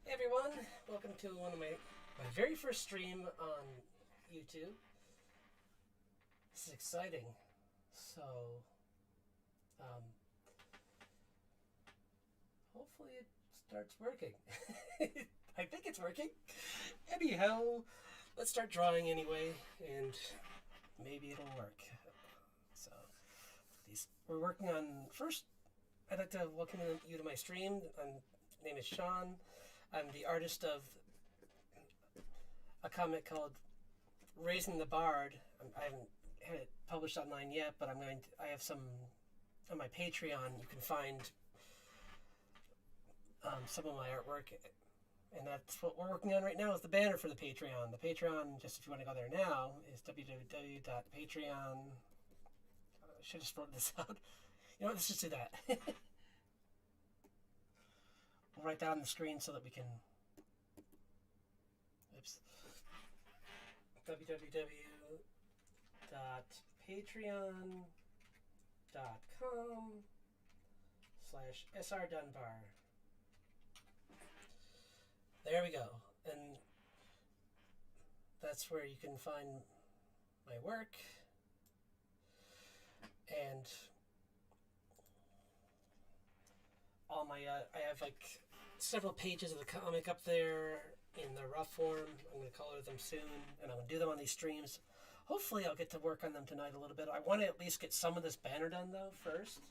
Hey everyone, welcome to one of my very first stream on YouTube. This is exciting. So, um, hopefully it starts working. I think it's working. Anyhow, let's start drawing anyway, and maybe it'll work. So, we're working on first. I'd like to welcome you to my stream. My name is Sean. I'm the artist of a comic called Raising the Bard. I haven't had it published online yet, but I have some on my Patreon. You can find some of my artwork, and that's what we're working on right now. Is the banner for the Patreon. The Patreon, just if you want to go there now, is www.patreon. I should have just wrote this out. You know what? Let's just do that. We'll write that on the screen so that we can. Oops. www.patreon.com/srdunbar. There we go. And that's where you can find my work. And all my, I have like several pages of the comic up there in the rough form. I'm going to color them soon, and I'm going to do them on these streams. Hopefully I'll get to work on them tonight a little bit. I want to at least get some of this banner done, though, first.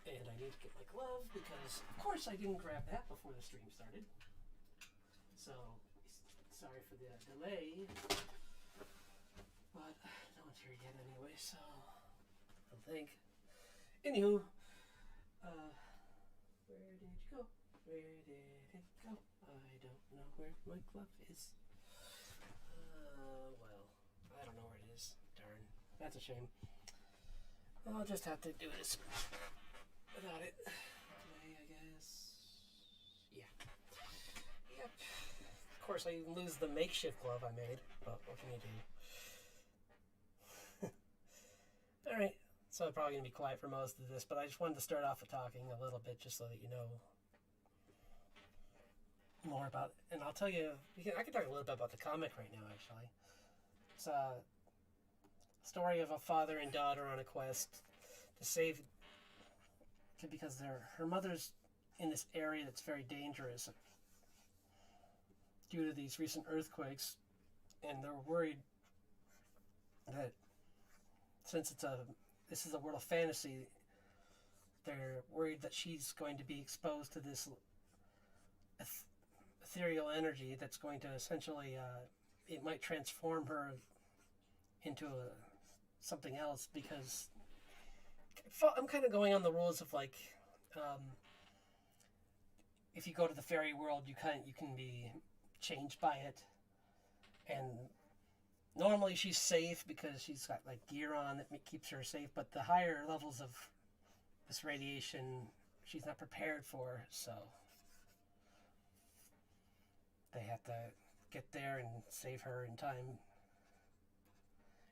And I need to get my glove, because, of course, I didn't grab that before the stream started. So, sorry for the delay. But no one's here yet anyway, so I don't think. Anywho, where did you go? Where did it go? I don't know where my glove is. Well, I don't know where it is. Darn. That's a shame. I'll just have to do this without it today, I guess. Yeah. Yep. Of course, I lose the makeshift glove I made, but what can you do? Alright. So I'm probably going to be quiet for most of this, but I just wanted to start off with talking a little bit just so that you know more about it. And I'll tell you, I can talk a little bit about the comic right now, actually. It's a story of a father and daughter on a quest to save, because her mother's in this area that's very dangerous due to these recent earthquakes, and they're worried that since this is a world of fantasy, they're worried that she's going to be exposed to this ethereal energy that's going to essentially, it might transform her into something else, because I'm kind of going on the rules of like, if you go to the fairy world, you can be changed by it, and normally she's safe because she's got like gear on that keeps her safe, but the higher levels of this radiation she's not prepared for, so they have to get there and save her in time.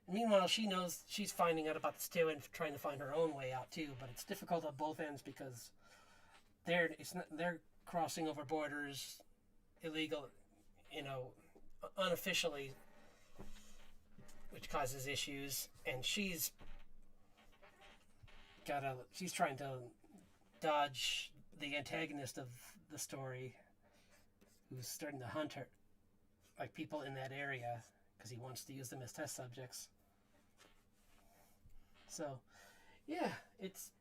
And meanwhile, she knows, she's finding out about this too and trying to find her own way out too, but it's difficult on both ends because they're crossing over borders illegal, unofficially, which causes issues, and she's trying to dodge the antagonist of the story, who's starting to hunt her, like people in that area, because he wants to use them as test subjects. So, yeah, it's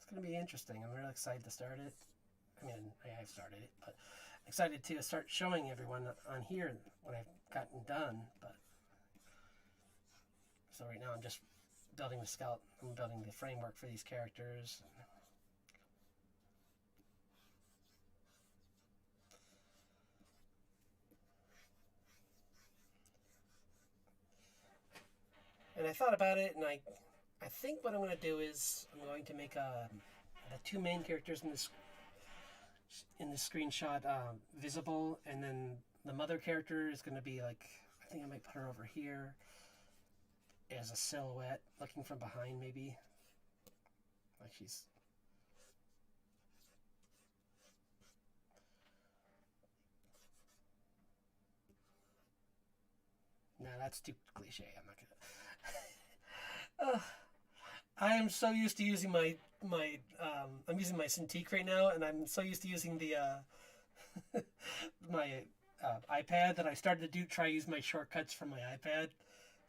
going to be interesting. I'm really excited to start it. I mean, I've started it, but I'm excited to start showing everyone on here what I've gotten done. But so right now I'm just building I'm building the framework for these characters. And I thought about it, and I think what I'm going to do is I'm going to make the two main characters in this screenshot visible, and then the mother character is going to be like, I think I might put her over here as a silhouette, looking from behind maybe, like she's that's too cliche. I'm not gonna. I am so used to using I'm using my Cintiq right now, and I'm so used to using the my iPad that I started to try use my shortcuts from my iPad.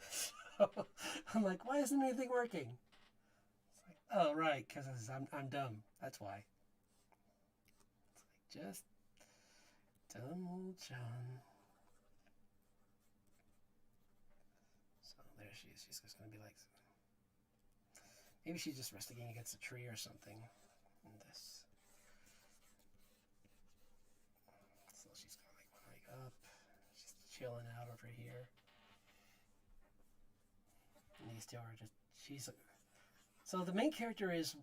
So I'm like, why isn't anything working? It's like, oh right, because I'm dumb. That's why. It's like just dumb old John. So there she is. She's just gonna be like, maybe she's just resting against a tree or something. And this. So she's gonna like wake up. She's chilling out over here. And these two are just. So the main character is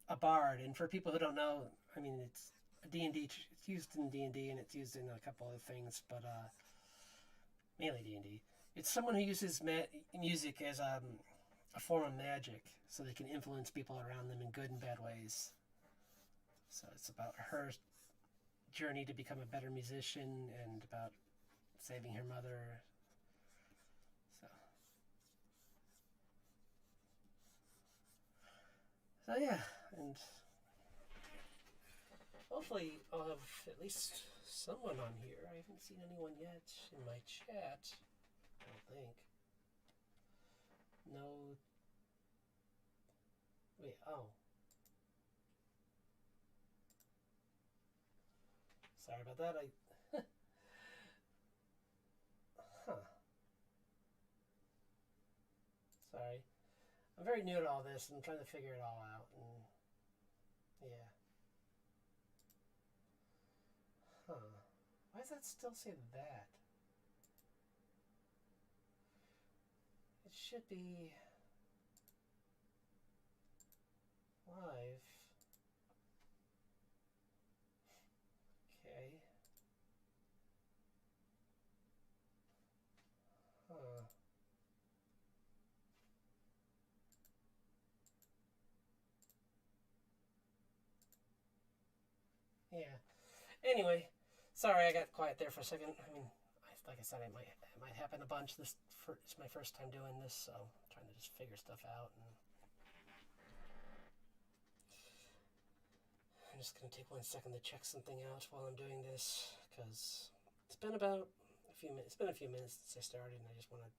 a bard, and for people who don't know, I mean it's a D&D. It's used in D&D, and it's used in a couple other things, but mainly D&D. It's someone who uses music as a form of magic, so they can influence people around them in good and bad ways. So it's about her journey to become a better musician and about saving her mother. So yeah, and hopefully I'll have at least someone on here. I haven't seen anyone yet in my chat. I don't think. No. Wait, oh. Sorry about that. Huh. Sorry. I'm very new to all this and I'm trying to figure it all out. And yeah. Huh. Why does that still say that? It should be live. Okay. Huh. Yeah. Anyway, sorry I got quiet there for a second. I mean, like I said, it might happen a bunch. It's my first time doing this, so I'm trying to just figure stuff out. And I'm just gonna take 1 second to check something out while I'm doing this, because it's been about a few minutes. It's been a few minutes since I started, and I just want to.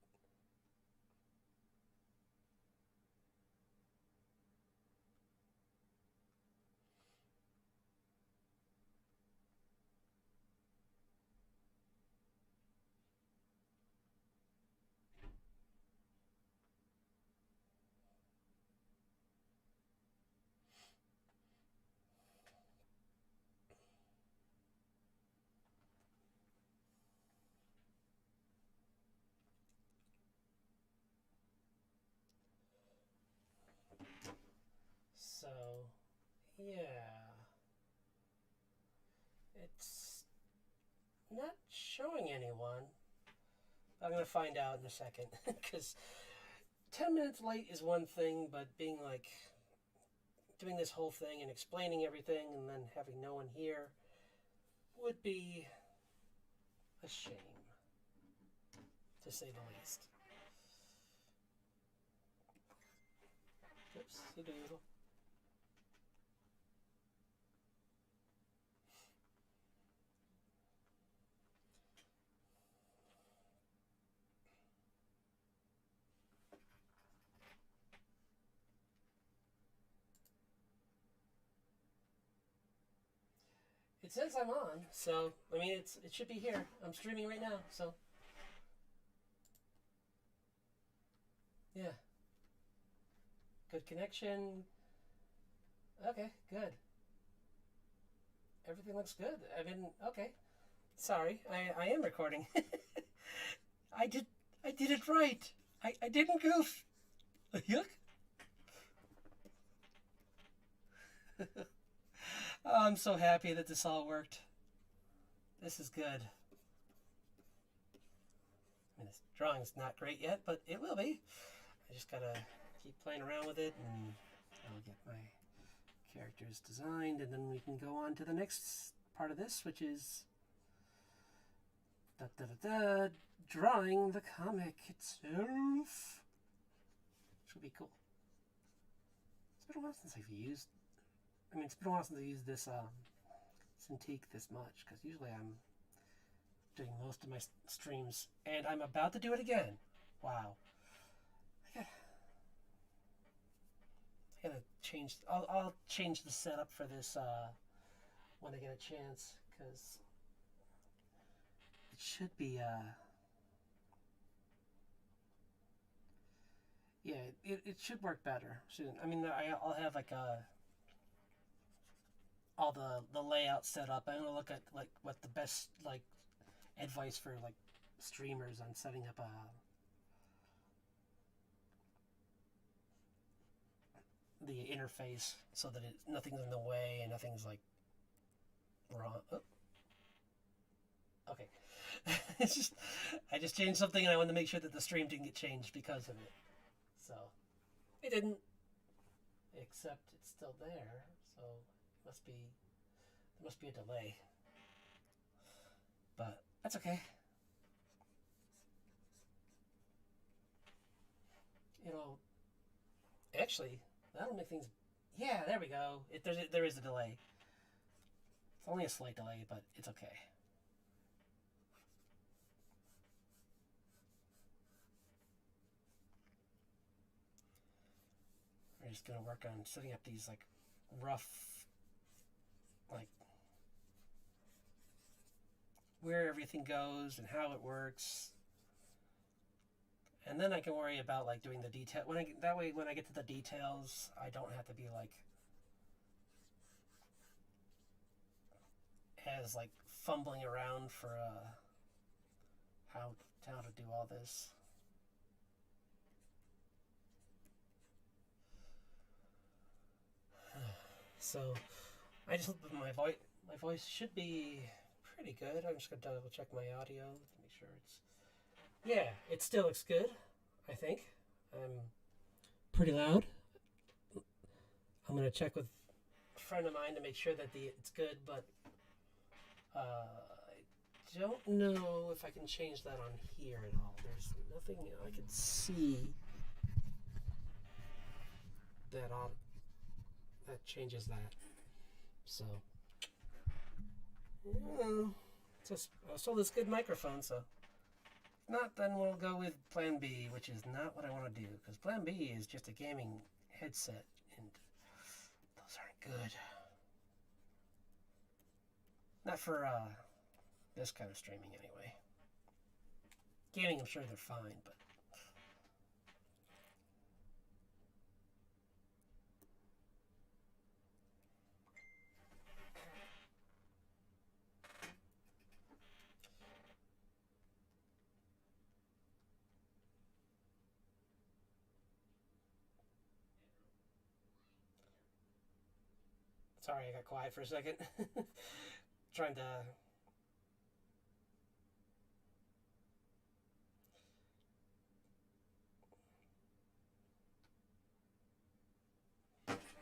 So, yeah. It's not showing anyone. I'm gonna find out in a second, because 10 minutes late is one thing, but being like doing this whole thing and explaining everything and then having no one here would be a shame, to say the least. Oops, you doodle. It says I'm on, so I mean it should be here. I'm streaming right now, so yeah. Good connection. Okay, good. Everything looks good. I mean, okay. Sorry, I am recording. I did it right. I didn't goof. Yuck. Oh, I'm so happy that this all worked. This is good. I mean, this drawing's not great yet, but it will be. I just gotta keep playing around with it, and I'll get my characters designed, and then we can go on to the next part of this, which is drawing the comic itself. Should be cool. It's been a while since I've used. It's been a while since I used this Cintiq this much, because usually I'm doing most of my streams, and I'm about to do it again. Wow. I gotta change. I'll change the setup for this when I get a chance, because it should be yeah, it should work better soon. I'll have like all the layout set up. I'm gonna look at like what the best like advice for like streamers on setting up the interface so that nothing's in the way and nothing's like wrong. Oh. Okay. It's just I just changed something and I wanted to make sure that the stream didn't get changed because of it. So it didn't. Except it's still there, so it must be a delay. But that's okay. Actually, that'll make things. Yeah, there we go. There is a delay. It's only a slight delay, but it's okay. We're just gonna work on setting up these like rough, like where everything goes and how it works. And then I can worry about like doing the detail that way when I get to the details, I don't have to be like as like fumbling around for how to do all this. So I just hope my voice should be pretty good. I'm just gonna double check my audio to make sure it still looks good, I think. I'm pretty loud. I'm going to check with a friend of mine to make sure that it's good, but I don't know if I can change that on here at all. There's nothing I can see that changes that. So, I stole this good microphone, so not, then we'll go with Plan B, which is not what I want to do, because Plan B is just a gaming headset, and those aren't good. Not for this kind of streaming, anyway. Gaming, I'm sure they're fine, but sorry, I got quiet for a second. Trying to.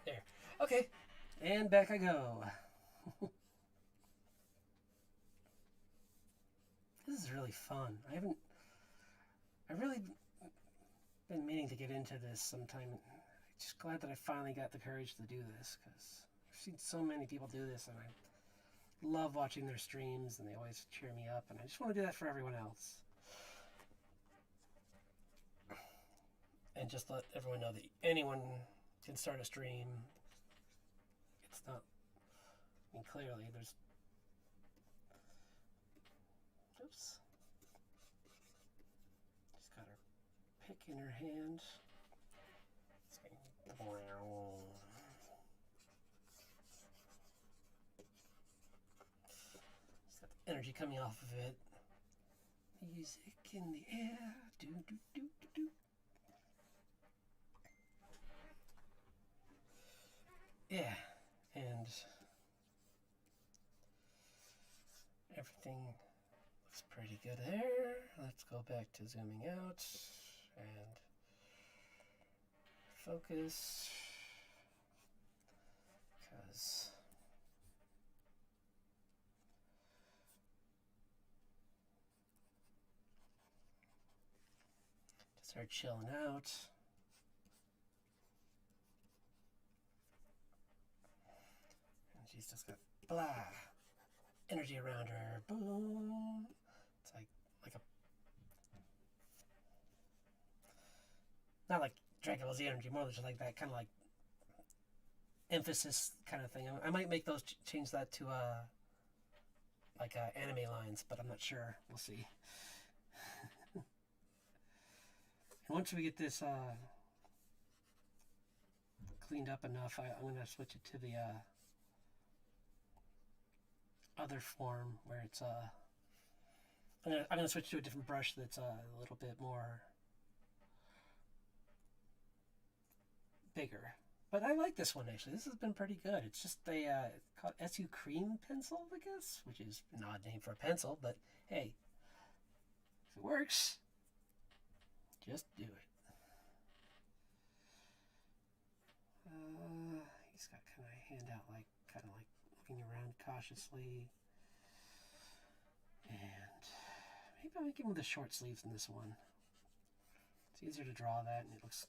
There. Okay. And back I go. This is really fun. I really been meaning to get into this sometime. I'm just glad that I finally got the courage to do this, because I've seen so many people do this, and I love watching their streams, and they always cheer me up, and I just want to do that for everyone else. And just let everyone know that anyone can start a stream. It's not, clearly there's, oops. Just got her pick in her hand. It's got the energy coming off of it. Music in the air. Do, do, do, do, do. Yeah, and everything looks pretty good there. Let's go back to zooming out and focus, because Start chilling out. And she's just got blah energy around her. Boom. It's like a not like Dragon Ball Z energy, more just like that kind of like emphasis kind of thing. I might make those change that to like anime lines, but I'm not sure. We'll see. And once we get this cleaned up enough, I'm going to switch it to the other form where it's I'm gonna switch to a different brush that's a little bit more bigger. But I like this one actually. This has been pretty good. It's just a it's called SU Cream pencil, I guess, which is an odd name for a pencil, but hey, if it works, just do it. He's got kind of a hand out, kind of like looking around cautiously. And maybe I'll make him with the short sleeves in this one. It's easier to draw that, and it looks.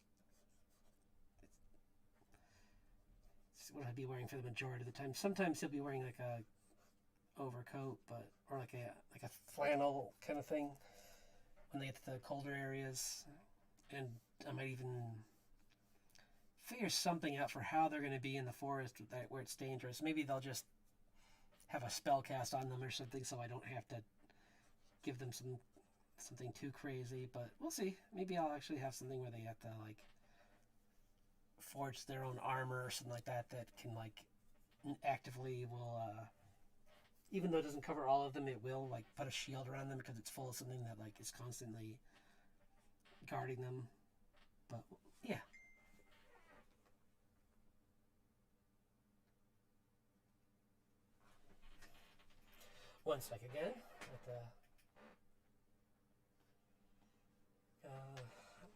It's what I'd be wearing for the majority of the time. Sometimes he'll be wearing like a overcoat, or like a flannel kind of thing when they get to the colder areas. And I might even figure something out for how they're going to be in the forest where it's dangerous. Maybe they'll just have a spell cast on them or something, so I don't have to give them something too crazy. But we'll see. Maybe I'll actually have something where they have to like forge their own armor or something like that can like actively will even though it doesn't cover all of them, it will like put a shield around them because it's full of something that like is constantly guarding them. But yeah. One sec again.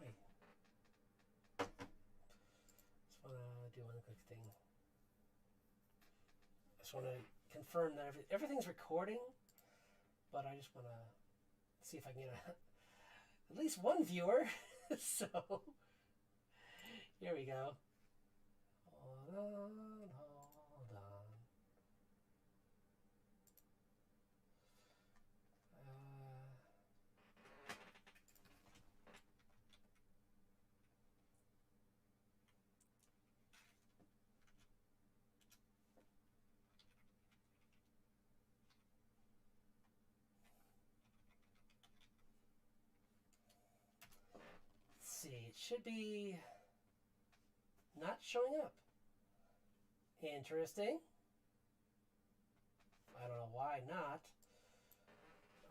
Wait. Just want to do one quick thing. I just want to confirm that everything's recording, but I just want to see if I can get at least one viewer. So here we go. Hold on. See, it should be not showing up. Interesting. I don't know why not.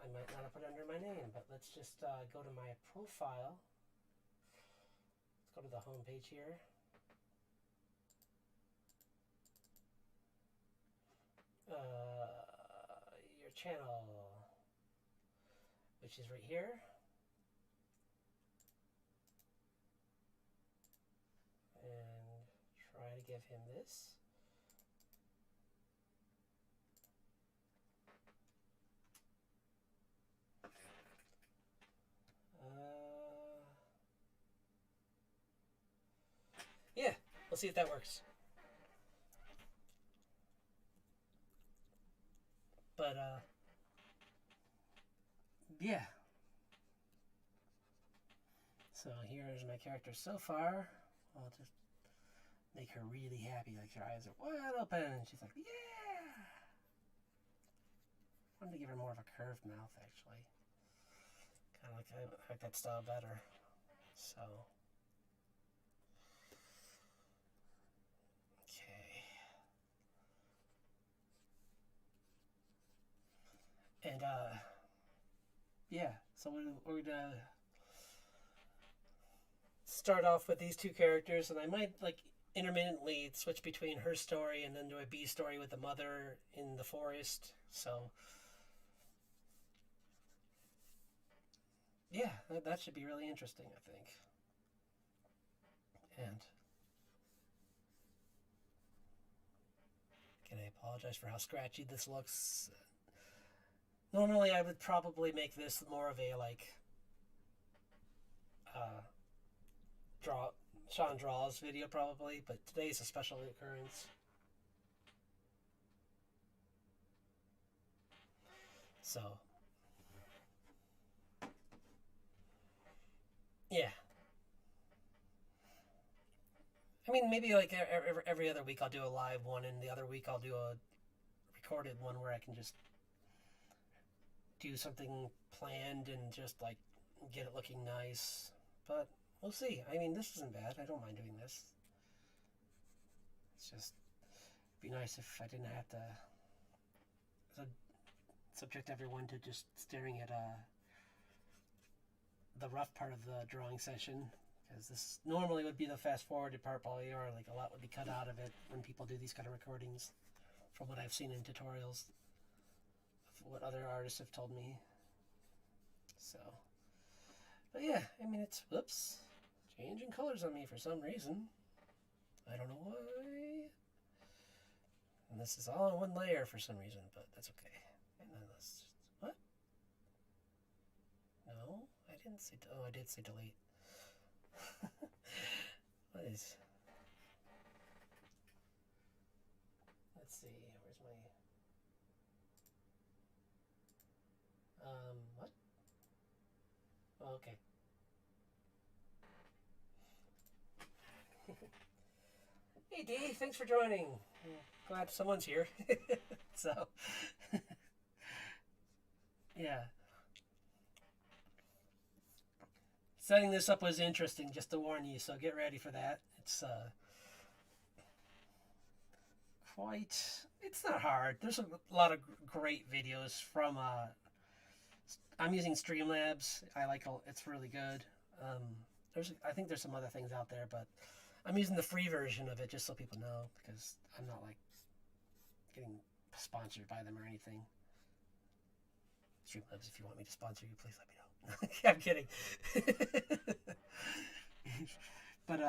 I might not have put it under my name, but let's just go to my profile. Let's go to the home page here. Your channel, which is right here. And try to give him this. Yeah, we'll see if that works. But yeah. So here's my character so far. I'll just make her really happy, like her eyes are wide open, and she's like, yeah! I wanted to give her more of a curved mouth, actually. Kind of like, I like that style better. So. Okay. And, yeah, so we're gonna start off with these two characters, and I might, like, intermittently switch between her story and then do a B story with the mother in the forest. So yeah, that should be really interesting, I think. And can I apologize for how scratchy this looks? Normally I would probably make this more of a like draw Sean Draws video probably, but today's a special occurrence. So, yeah. I mean, maybe like every other week I'll do a live one, and the other week I'll do a recorded one where I can just do something planned and just like get it looking nice. But we'll see. I mean, this isn't bad. I don't mind doing this. It's just be nice if I didn't have to subject everyone to just staring at the rough part of the drawing session, because this normally would be the fast forwarded part probably, or like a lot would be cut out of it when people do these kind of recordings, from what I've seen in tutorials of what other artists have told me. So, but yeah, I mean, it's, whoops, changing colors on me for some reason. I don't know why. And this is all in one layer for some reason, but that's okay. And then let's, what? No, I didn't say, oh, I did say delete. What is, let's see, where's my, what? Oh, okay. Hey Dee, thanks for joining. Glad someone's here. So, yeah. Setting this up was interesting, just to warn you, so get ready for that. It's it's not hard. There's a lot of great videos from, I'm using Streamlabs. It's really good. I think there's some other things out there, but I'm using the free version of it just so people know, because I'm not like getting sponsored by them or anything. Streamlabs, if you want me to sponsor you, please let me know. I'm kidding. But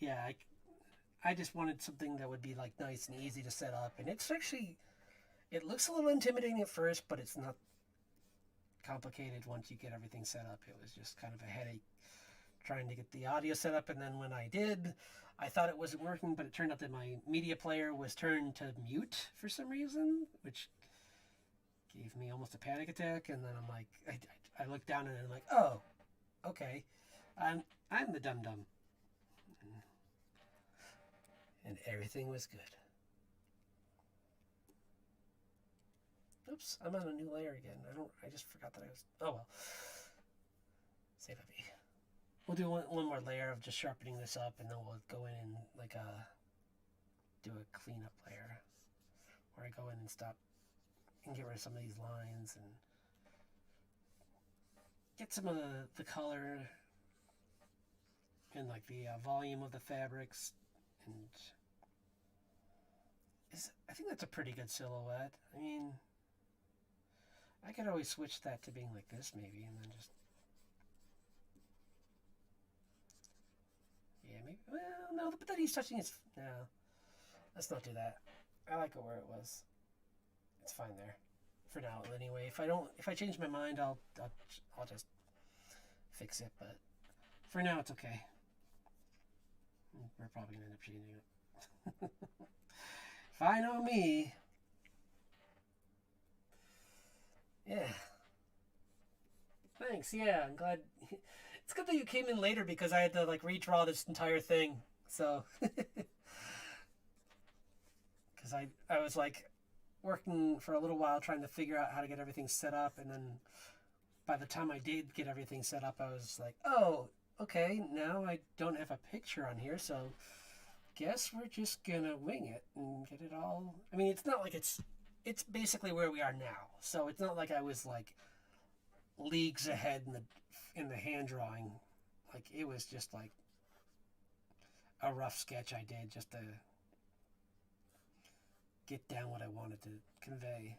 yeah, I just wanted something that would be like nice and easy to set up, and it's actually, it looks a little intimidating at first, but it's not complicated once you get everything set up. It was just kind of a headache trying to get the audio set up, and then when I did, I thought it wasn't working, but it turned out that my media player was turned to mute for some reason, which gave me almost a panic attack. And then I'm like, I looked down and I'm like, oh, okay, I'm the dum-dum, and everything was good. Oops, I'm on a new layer again. I just forgot that I was, oh well. Save it be. We'll do one more layer of just sharpening this up, and then we'll go in and like do a cleanup layer where I go in and stop and get rid of some of these lines and get some of the color and like the volume of the fabrics. And I think that's a pretty good silhouette. I mean, I could always switch that to being like this maybe, and then just, yeah, maybe, well, no, but then he's touching his, no, let's not do that. I like it where it was. It's fine there for now anyway. If I change my mind, I'll just fix it, but for now it's okay. We're probably gonna end up changing it. Fine on me. Yeah. Thanks. Yeah, I'm glad. It's good that you came in later, because I had to like redraw this entire thing. So, because I was like working for a little while trying to figure out how to get everything set up, and then by the time I did get everything set up, I was like, oh, okay, now I don't have a picture on here, so guess we're just gonna wing it and get it all. I mean, it's not like it's basically where we are now, so it's not like I was like leagues ahead in the hand drawing. Like, it was just like a rough sketch I did just to get down what I wanted to convey.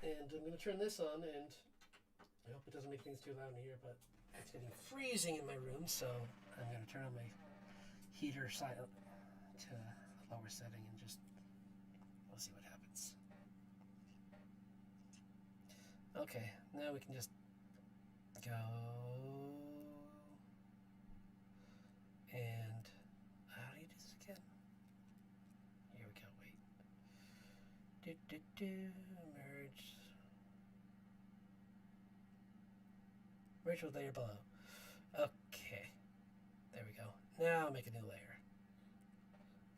And I'm going to turn this on, and I hope it doesn't make things too loud in here, but it's getting freezing in my room, so I'm going to turn on my heater side to a lower setting, and just, we'll see what happens. Okay, now we can just go. And how do you do this again? Here we go. Wait. Merge. Merge with layer below. Okay. There we go. Now I'll make a new layer.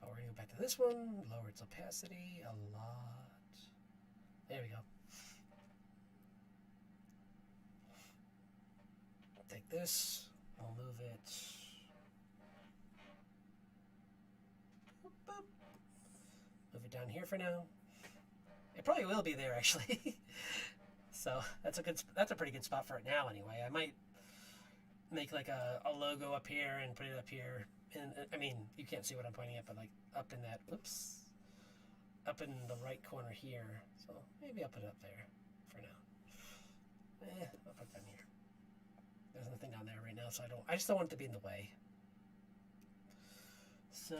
Oh, we're going to go back to this one. Lower its opacity a lot. There we go. Take this. We'll move it. Boop, boop. Move it down here for now. It probably will be there actually. So that's a pretty good spot for it now anyway. I might make like a logo up here and put it up here. And I mean, you can't see what I'm pointing at, but like up in that, oops, up in the right corner here. So maybe I'll put it up there for now. I'll put it down here. There's nothing down there right now, so I just don't want it to be in the way. So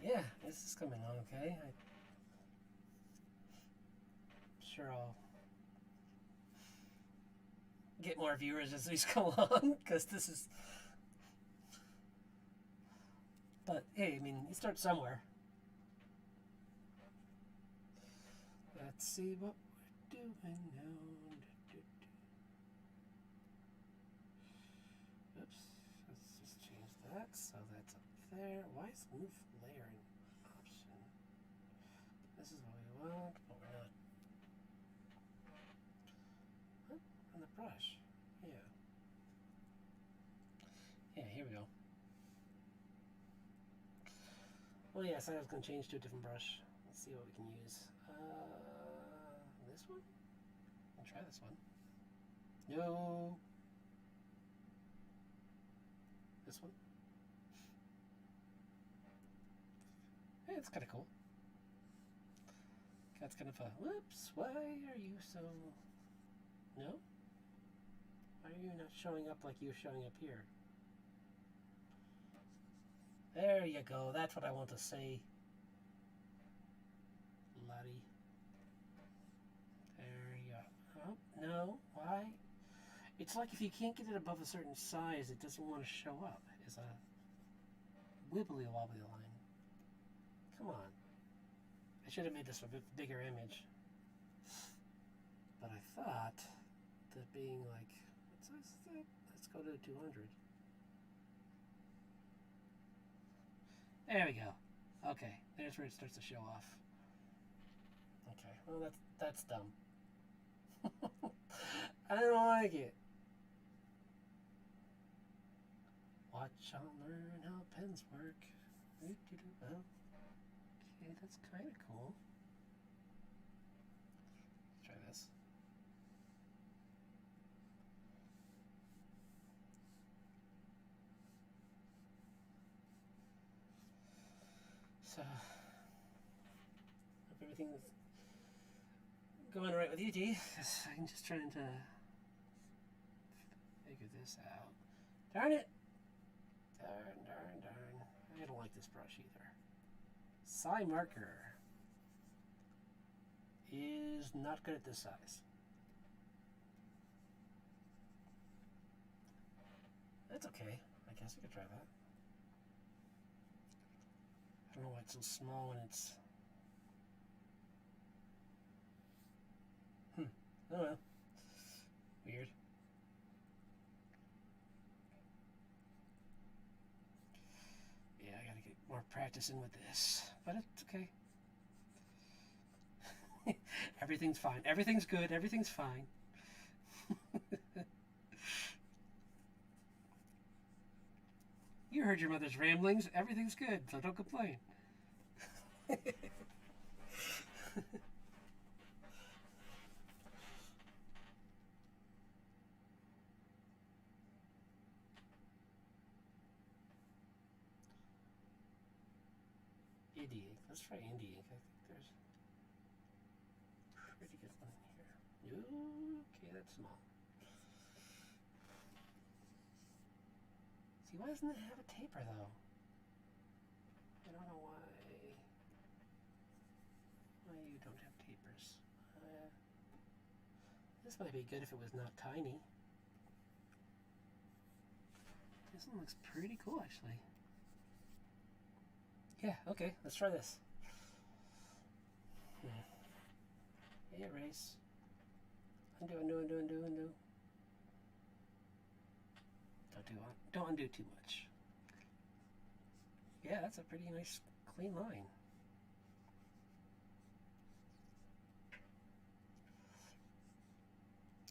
yeah, this is coming along okay. I'm sure I'll get more viewers as these go along, because this is, but hey, I mean, you start somewhere. Let's see what we're doing now. Oops, let's just change that so that's up there. Why is move layer an option? This is what we want, but we're not. What? On the brush. Yeah. Yeah, here we go. Well, yeah, I said I was going to change to a different brush. Let's see what we can use. This one? I'll try this one. No. This one? Hey, it's kind of cool. That's kind of a, whoops, why are you so, no? Why are you not showing up like you're showing up here? There you go, that's what I want to say. Laddie. There you go. Oh, no, why? It's like if you can't get it above a certain size, it doesn't want to show up. It's a wibbly wobbly line. Come on. I should have made this a bit bigger image. But I thought that being like, what size is that? Let's go to 200. There we go. Okay, there's where it starts to show off. Okay, well that's dumb. I don't like it. Watch, I'll learn how pens work. Okay, that's kind of cool. Let's try this. So, hope everything's going right with you, Dee. I'm just trying to figure this out. Darn it! Darn. I don't like this brush either. Psi marker is not good at this size. That's okay. I guess we could try that. I don't know why it's so small when it's... Oh well. Weird. Yeah, I gotta get more practice in with this. But it's okay. Everything's fine. Everything's good. Everything's fine. You heard your mother's ramblings. Everything's good, so don't complain. Indie ink. Let's try indie ink. I think there's a pretty good one in here. Okay, that's small. See, why doesn't it have a taper though? I don't know why you don't have tapers. This might be good if it was not tiny. This one looks pretty cool, actually. Yeah, okay, let's try this. Hey, erase. Undo, undo, undo, undo, undo. Don't undo too much. Yeah, that's a pretty nice, clean line.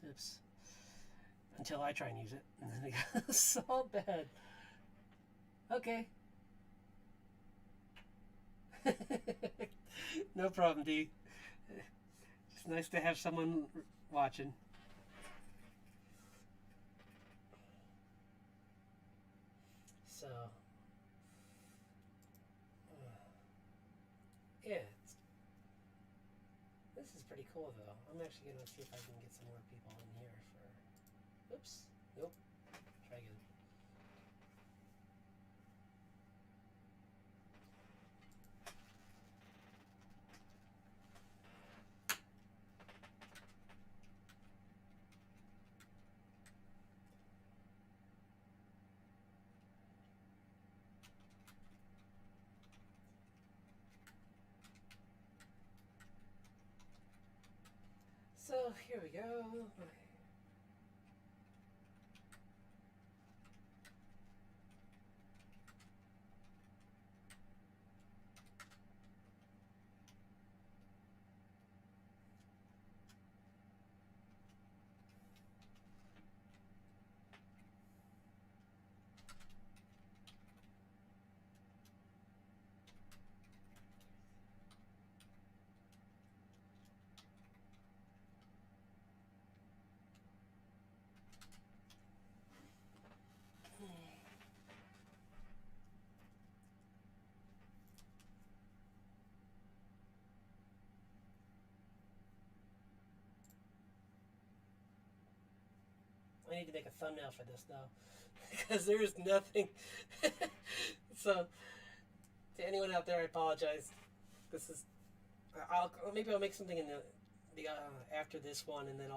Oops. Until I try and use it, and then it goes so bad. Okay. No problem, D. It's nice to have someone watching. So, yeah, this is pretty cool though. I'm actually gonna see if I can get some more people in here for. Oops. Nope. Try again. So here we go. I need to make a thumbnail for this though, because there is nothing. So, to anyone out there, I apologize. This is, maybe I'll make something in the after this one, and then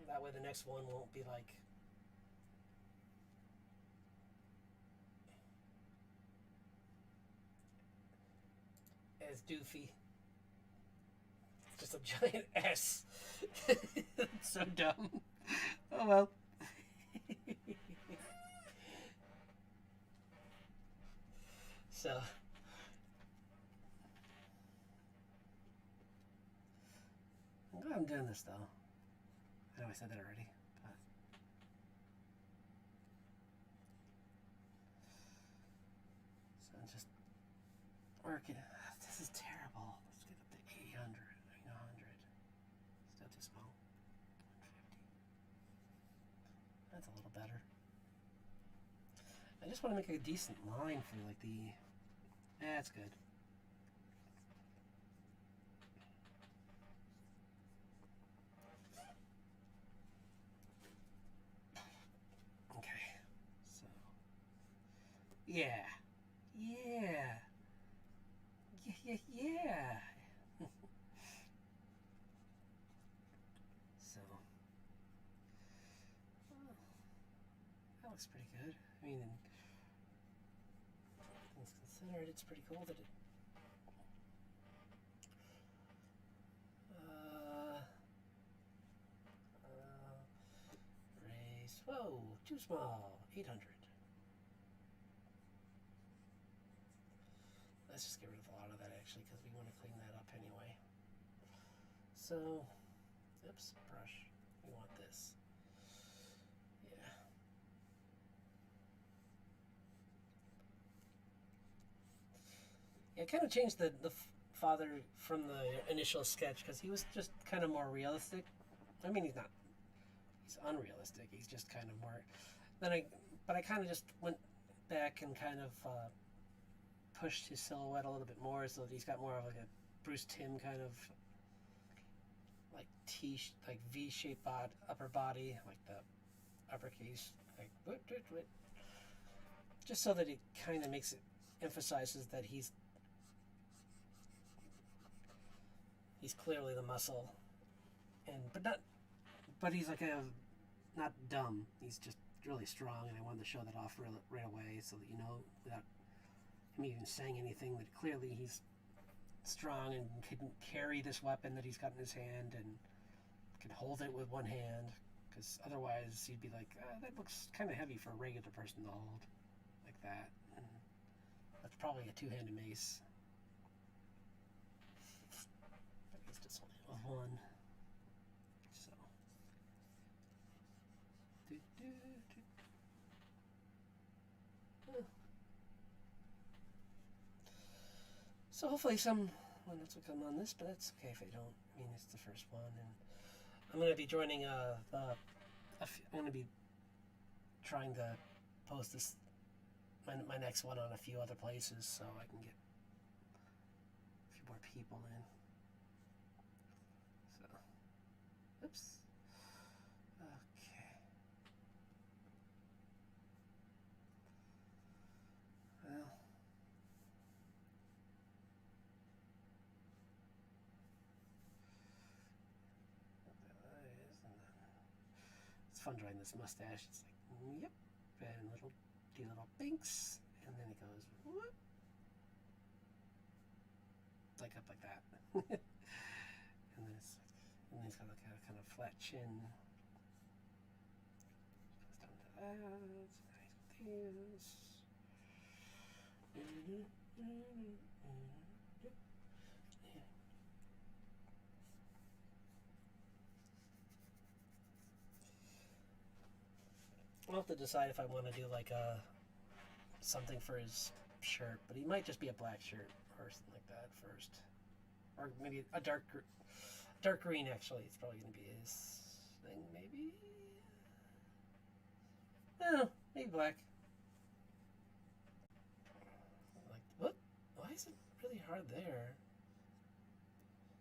that way the next one won't be like. As doofy. It's just a giant S. It's so dumb. Oh well. So. I'm glad I'm doing this though. I know I said that already. But. So I'm just working. This is terrible. Let's get up to 800. I mean 100. Still too small. 150. That's a little better. I just want to make a decent line for like the. That's good. Okay. So. Yeah. Yeah. Yeah. So, that looks pretty good. I mean, things considered, it's pretty cool that it. Raise. Whoa, too small. 800. Let's just get rid of a lot of that actually, because we want to clean that up anyway. So, oops, brush. We want this. Yeah. Yeah, I kind of changed the father from the initial sketch because he was just kind of more realistic. I mean, he's not. He's unrealistic. He's just kind of more. But I kind of just went back and kind of pushed his silhouette a little bit more, so that he's got more of like a Bruce Timm kind of like like V-shaped upper body, like the uppercase, like just so that it kind of makes it emphasizes that he's clearly the muscle, but but he's like not dumb. He's just really strong, and I wanted to show that off right away so that without him even saying anything, that clearly he's strong and can carry this weapon that he's got in his hand and can hold it with one hand. Because otherwise, you'd be like, that looks kind of heavy for a regular person to hold like that. And that's probably a two-handed mace. But he's just holding it with one. So. So hopefully someone else will come on this, but that's okay if they don't. I mean, it's the first one, and I'm going to be joining I'm going to be trying to post this my next one on a few other places so I can get a few more people in. So, oops. Okay. Well. It's fun drawing this mustache. It's like, yep, and little binks, and then it goes whoop, like up like that, and then he's got like a kind of flat chin. Goes down to that. It's nice with this. I'll have to decide if I want to do like something for his shirt, but he might just be a black shirt or something like that first, or maybe a dark green. Actually, it's probably going to be his thing. Maybe, no, maybe black. Like what? Why is it really hard there?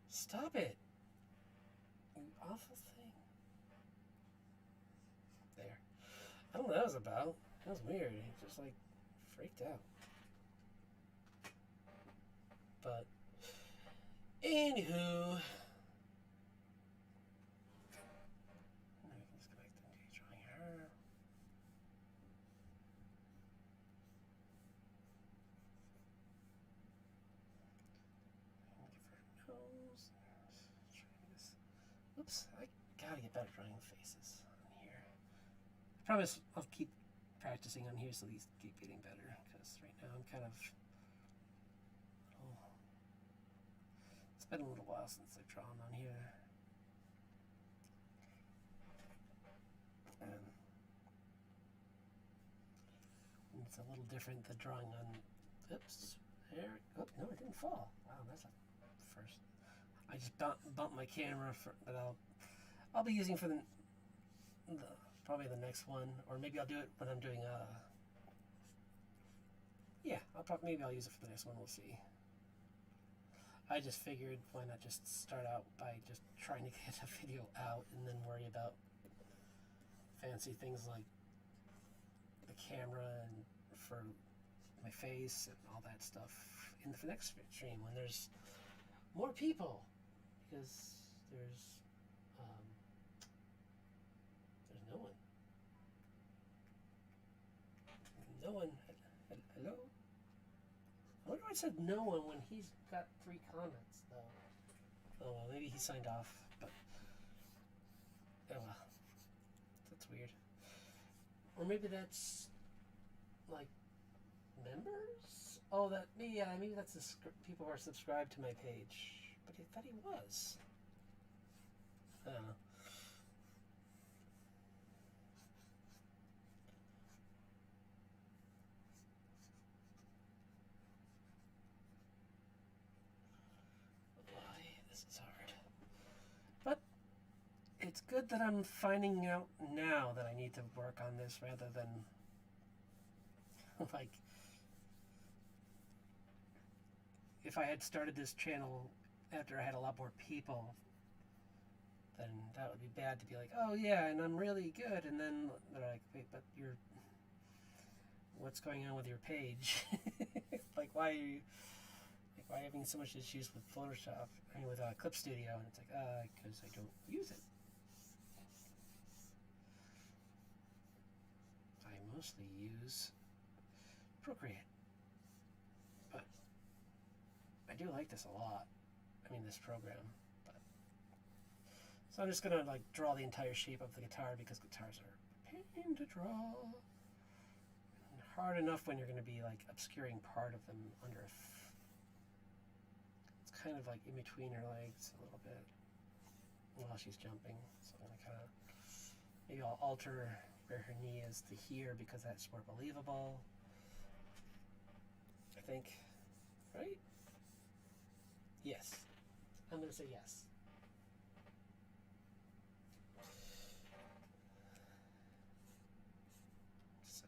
Stop it! You awful thing. There. I don't know what that was about. That was weird. He just like freaked out. But anywho, let's go back to drawing her. Give her a nose. Try this. Oops, I gotta get better drawing faces on here. I promise I'll keep practicing on here so these keep getting better, because right now I'm kind of it's been a little while since I've drawn on here, and it's a little different than drawing on. Oops, there. Oh no, it didn't fall. Wow, that's a first. I just bumped my camera that I'll be using for the probably the next one, or maybe I'll do it when I'm doing yeah, maybe I'll use it for the next one. We'll see. I just figured why not just start out by just trying to get a video out and then worry about fancy things like the camera and for my face and all that stuff in the next stream when there's more people, because there's no one. No one. Hello? I wonder why I said no one when he's got 3 comments, though. Oh, well, maybe he signed off, but... oh, well. That's weird. Or maybe that's, like, members? Oh, maybe that's the people who are subscribed to my page. But I thought he was. I don't know. It's good that I'm finding out now that I need to work on this rather than like if I had started this channel after I had a lot more people, then that would be bad to be like, oh yeah, and I'm really good, and then they're like, wait, but what's going on with your page? Like, why are you having so much issues with Photoshop? I mean, with Clip Studio, and it's like, because I don't use it. mostly use Procreate. But I do like this a lot. I mean, this program. But so I'm just gonna like draw the entire shape of the guitar because guitars are a pain to draw. Hard enough when you're gonna be like obscuring part of them under it's kind of like in between her legs a little bit while she's jumping. So I'm gonna kind of maybe I'll alter where her knee is to here because that's more believable. I think, right? Yes. I'm going to say yes. So,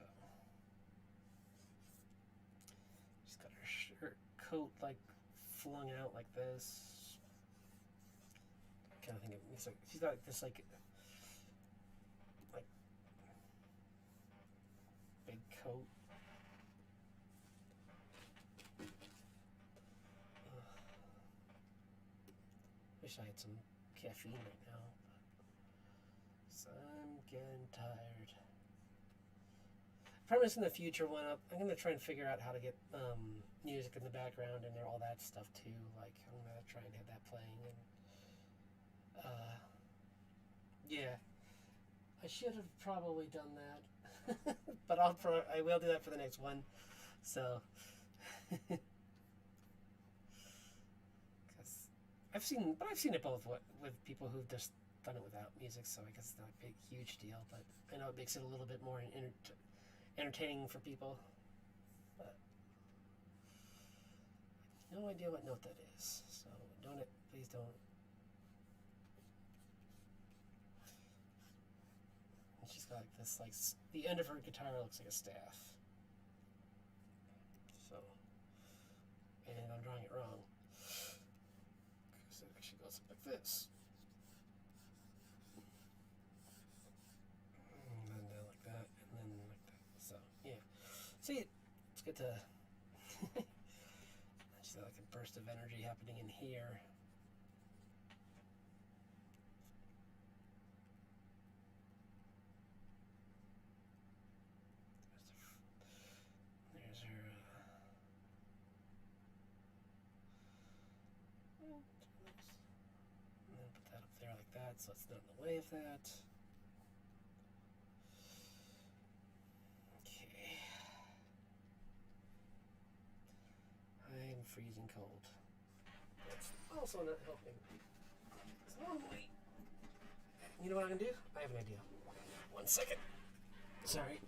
she's got her coat like flung out like this. I kind of think it's like she's got like this like big coat. Wish I had some caffeine right now. So I'm getting tired. Promise in the future one up. I'm gonna try and figure out how to get music in the background and all that stuff too. Like I'm gonna try and have that playing and yeah. I should have probably done that, but I will do that for the next one. So. I've seen it both with people who've just done it without music, so I guess it's not a big, huge deal, but I know it makes it a little bit more entertaining for people. But no idea what note that is, so please don't. And she's got like this, like, the end of her guitar looks like a staff. So, and I'm drawing it wrong. It actually goes up like this. And then down like that, and then like that. So, yeah. See, it's good to... Just like a burst of energy happening in here. There's her... And then put that up there like that, so it's not in the way of that. Okay. I'm freezing cold. That's also not helping. So, wait. You know what I'm gonna do? I have an idea. 1 second. Sorry.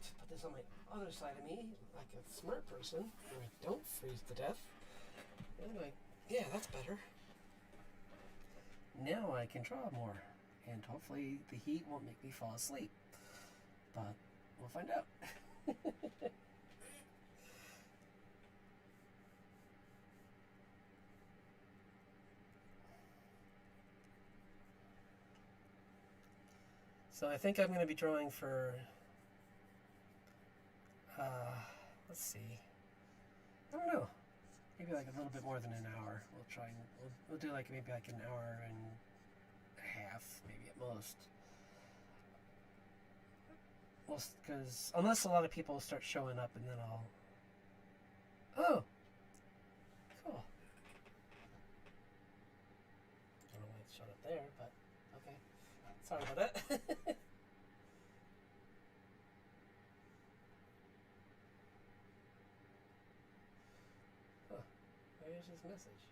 Just put this on my other side of me, like a smart person, where I don't freeze to death. And yeah, that's better. Now I can draw more, and hopefully the heat won't make me fall asleep. But we'll find out. So I think I'm going to be drawing for, let's see, I don't know, maybe like a little bit more than an hour. We'll try and, we'll do like maybe like an hour and a half, maybe at most. Well, because unless a lot of people start showing up and then I'll, oh, cool. I don't know why it showed up there, but okay. Sorry about that. Huh. Where's his message?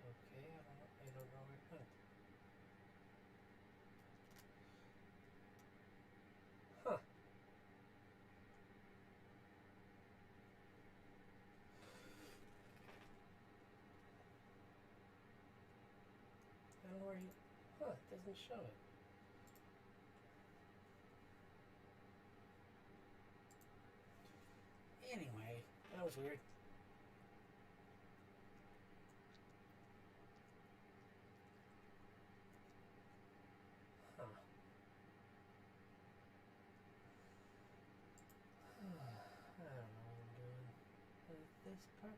Okay, I don't know where it went. Huh. I don't know where he... Huh, it doesn't show it. Anyway, that was weird. Huh. I don't know what I'm doing with this part.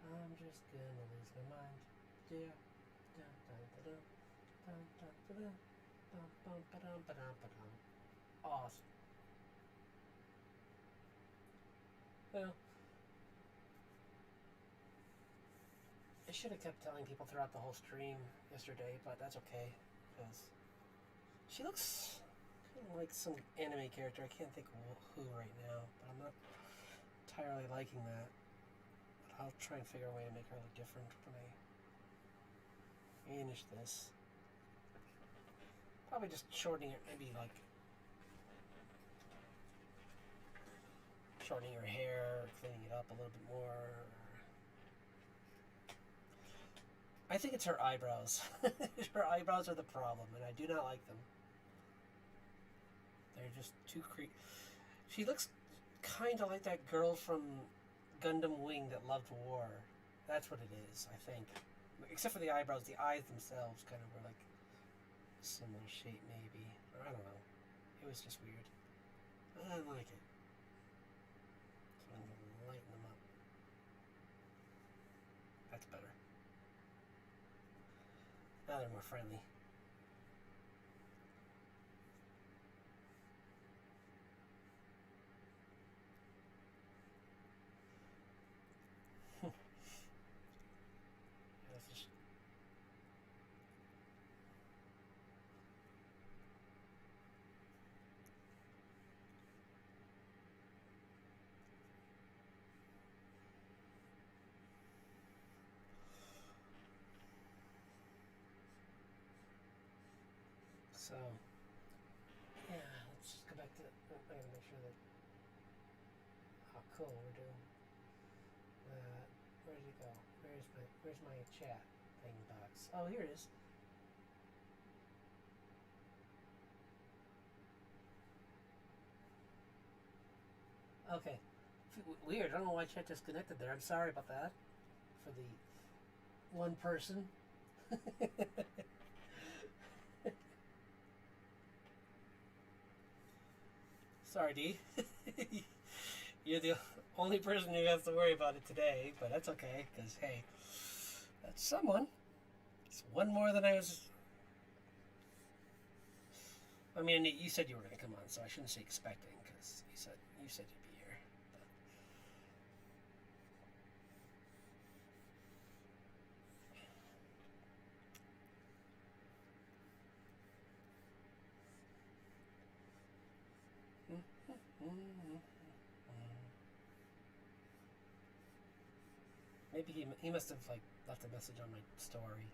I'm just gonna lose my mind. Yeah. Da, da, da, da, da, Awesome. Well, I should have kept telling people throughout the whole stream yesterday, but that's okay, because she looks kind of like some anime character. I can't think of who right now, but I'm not entirely liking that. But I'll try and figure a way to make her look different when I finish this. Probably just shortening it, maybe like shortening her hair, cleaning it up a little bit more. I think it's her eyebrows. Her eyebrows are the problem, and I do not like them. They're just too creepy. She looks kind of like that girl from Gundam Wing that loved war. That's what it is, I think. Except for the eyebrows, the eyes themselves kind of were like a similar shape, maybe. Or I don't know. It was just weird. I didn't like it. So I'm going to lighten them up. That's better. Now they're more friendly. So, yeah, let's just go back to. I gotta make sure that how cool we're doing. Where did it go? Where's my chat thing box? Oh, here it is. Okay. Weird. I don't know why chat disconnected there. I'm sorry about that. For the one person. Sorry, D. You're the only person who has to worry about it today, but that's okay, because, hey, that's someone. It's one more than I was. I mean, you said you were going to come on, so I shouldn't say expecting, because you said you'd be here. Maybe he must have like left a message on my story,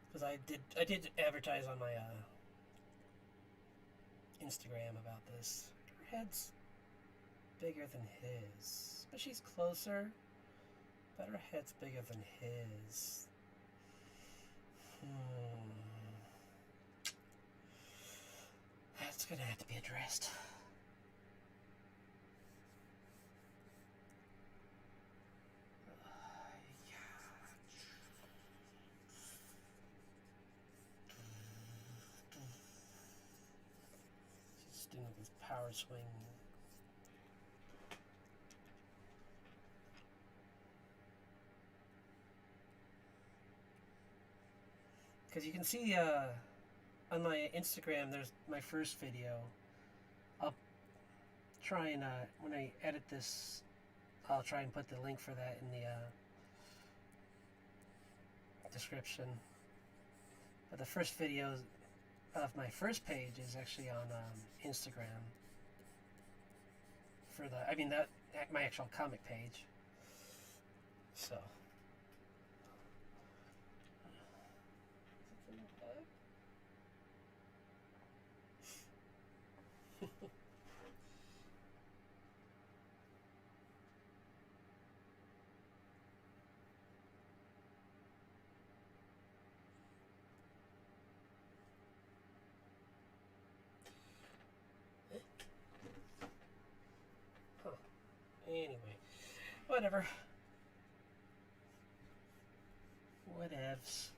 because I did advertise on my Instagram about this. Her head's bigger than his, but she's closer. But her head's bigger than his. That's gonna have to be addressed. She's doing this power swing. Because you can see on my Instagram, there's my first video. I'll try and, when I edit this, I'll try and put the link for that in the description. But the first video of my first page is actually on Instagram. For the, I mean, that my actual comic page. So. Anyway, whatever. Whatevs.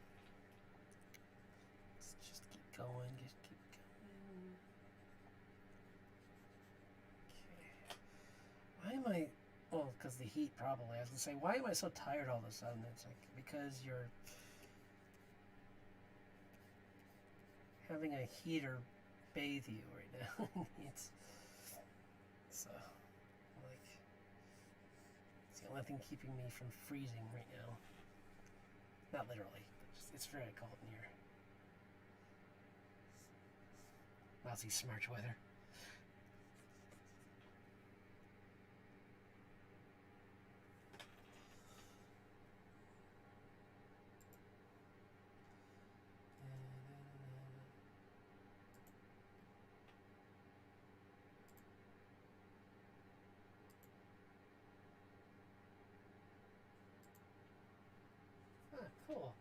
Let's just keep going. Just keep going. Okay. Why am I? Well, because the heat, probably. I was gonna say, why am I so tired all of a sudden? It's like because you're having a heater bathe you right now. it's so like it's the only thing keeping me from freezing right now. Not literally, but just, it's very cold in here. Lousy March weather. Ah, cool.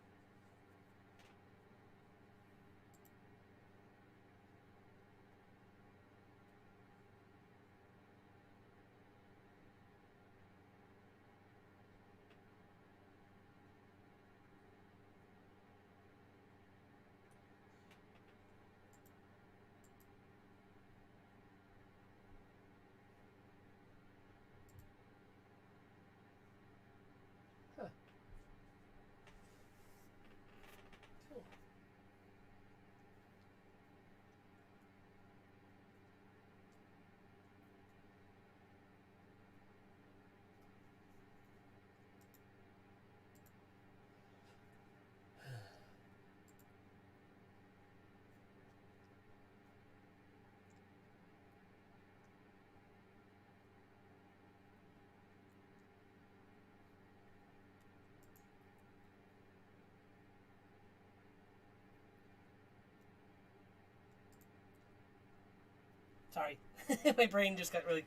Huh. Cool. Sorry. My brain just got really.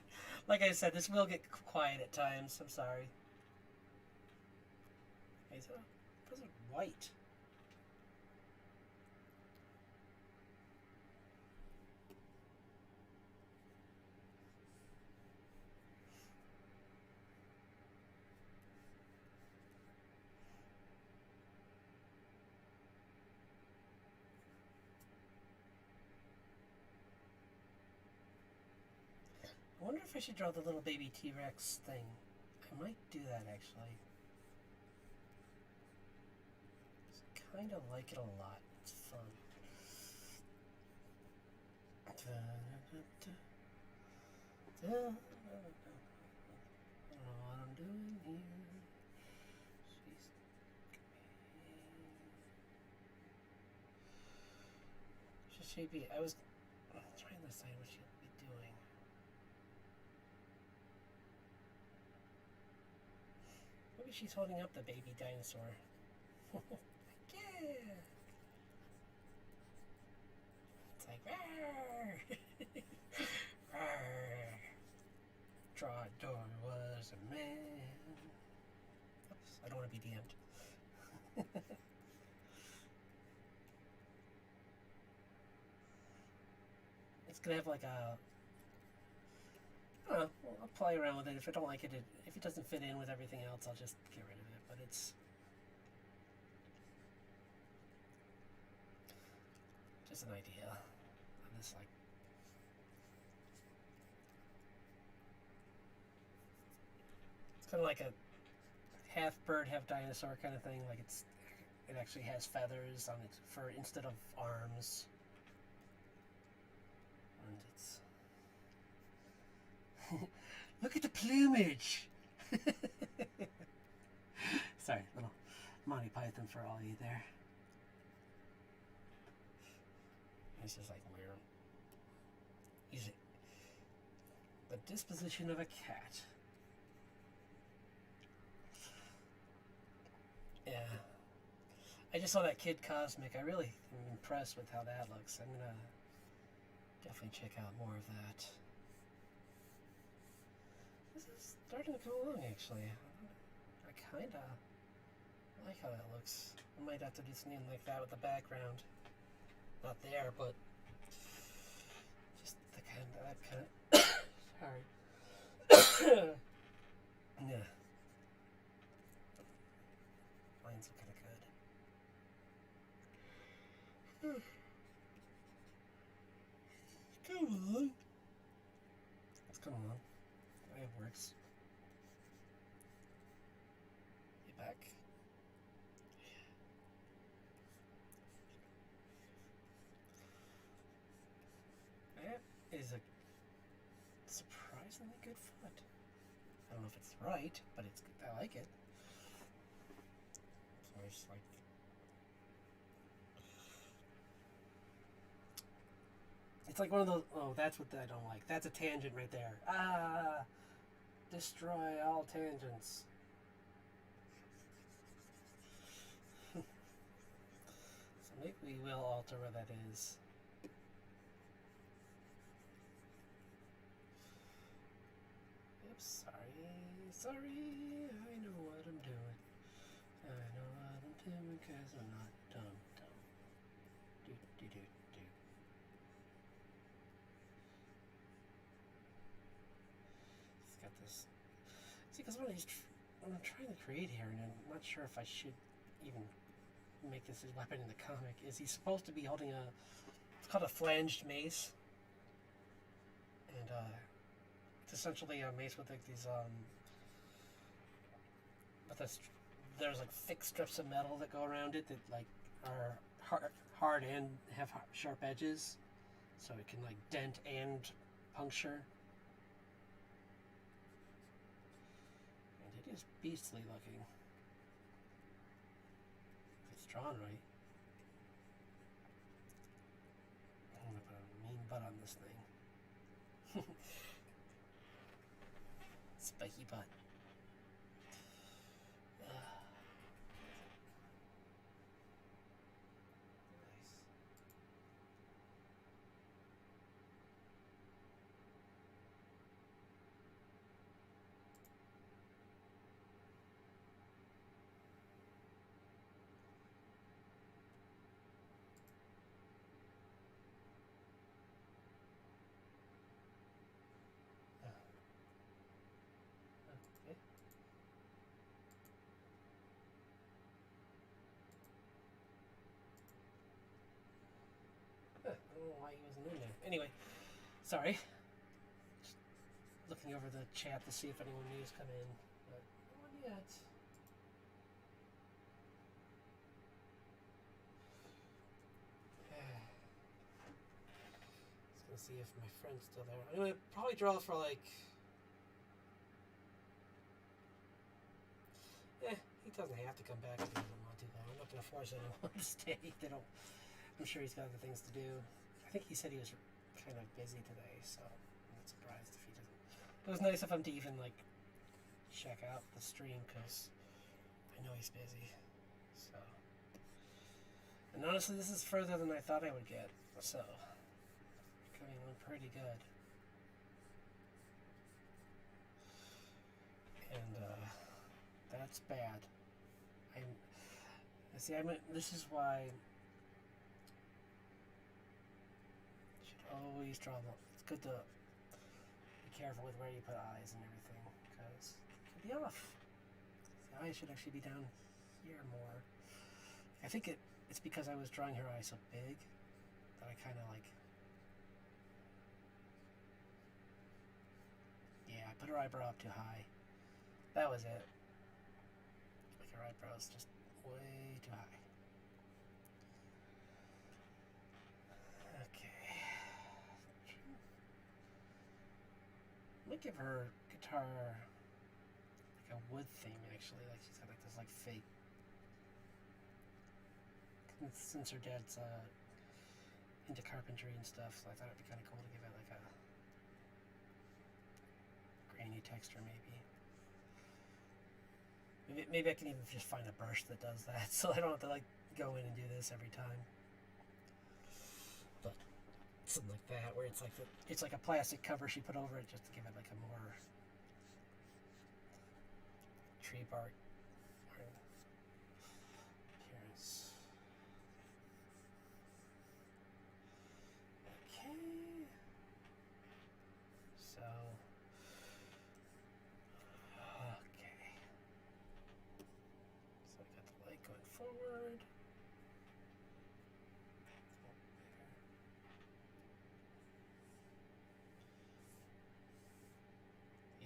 Like I said, this will get quiet at times. I'm sorry. Those are white. I wonder if I should draw the little baby T-Rex thing. I might do that actually. I kind of like it a lot. It's fun. I don't know what I'm doing here. Should she be? I was trying to decide what she'd be doing. Maybe she's holding up the baby dinosaur. Yeah. It's like, rawr. Rawr. Trogdor was a man. Oops, I don't want to be DM'd. It's gonna have like a. I don't know. I'll play around with it. If I don't like it, if it doesn't fit in with everything else, I'll just get rid of it. But it's just an idea. I'm just like. It's kind of like a half bird, half dinosaur kind of thing. Like it actually has feathers on its fur instead of arms. And it's look at the plumage. Sorry, little Monty Python for all you there. It's just like weird. He's the disposition of a cat. Yeah. I just saw that Kid Cosmic. I really am impressed with how that looks. I'm gonna definitely check out more of that. This is starting to come along, actually. I kinda like how that looks. I might have to do something like that with the background. Not there, but just the that kind of. Sorry. Yeah. Lines are kind of good. Come on. It's coming along. It works. You back? is a surprisingly good foot. I don't know if it's right, but I like it. So I just like. It's like one of those. Oh, that's what I don't like. That's a tangent right there. Ah, destroy all tangents. So maybe we will alter where that is. Oops, sorry. I know what I'm doing. I know what I'm doing because I'm not dumb. Do. It's got this. See, because what I'm trying to create here, and I'm not sure if I should even make this his weapon in the comic, is he's supposed to be holding it's called a flanged mace. And, it's essentially a mace with like these, there's like thick strips of metal that go around it that like are hard and have sharp edges, so it can like dent and puncture. And it is beastly looking. If it's drawn right. I'm gonna put a mean butt on this thing. Spiky butt. I don't know why he wasn't in there. Anyway, sorry. Just looking over the chat to see if anyone new has come in, but no one yet. Just gonna see if my friend's still there. I'm gonna probably draw for like. He doesn't have to come back if he doesn't want to, though. I'm not gonna force anyone to stay. They don't. I'm sure he's got other things to do. I think he said he was kind of busy today, so I'm not surprised if he doesn't. It was nice of him to even like check out the stream because I know he's busy. So, and honestly, this is further than I thought I would get. So, coming on pretty good. And that's bad. This is why. Always draw it's good to be careful with where you put eyes and everything because it could be off. The eyes should actually be down here more. I think it's because I was drawing her eye so big that I kind of like. Yeah, I put her eyebrow up too high. That was it. Like her eyebrow's just way too high. I might give her guitar like a wood theme actually, like she's got like this like fake. Since her dad's into carpentry and stuff, so I thought it'd be kind of cool to give it like a grainy texture maybe. Maybe I can even just find a brush that does that, so I don't have to like go in and do this every time. But something like that, where it's like a plastic cover she put over it just to give it like a more tree bark appearance. Okay. So. Okay. So I got the light going forward.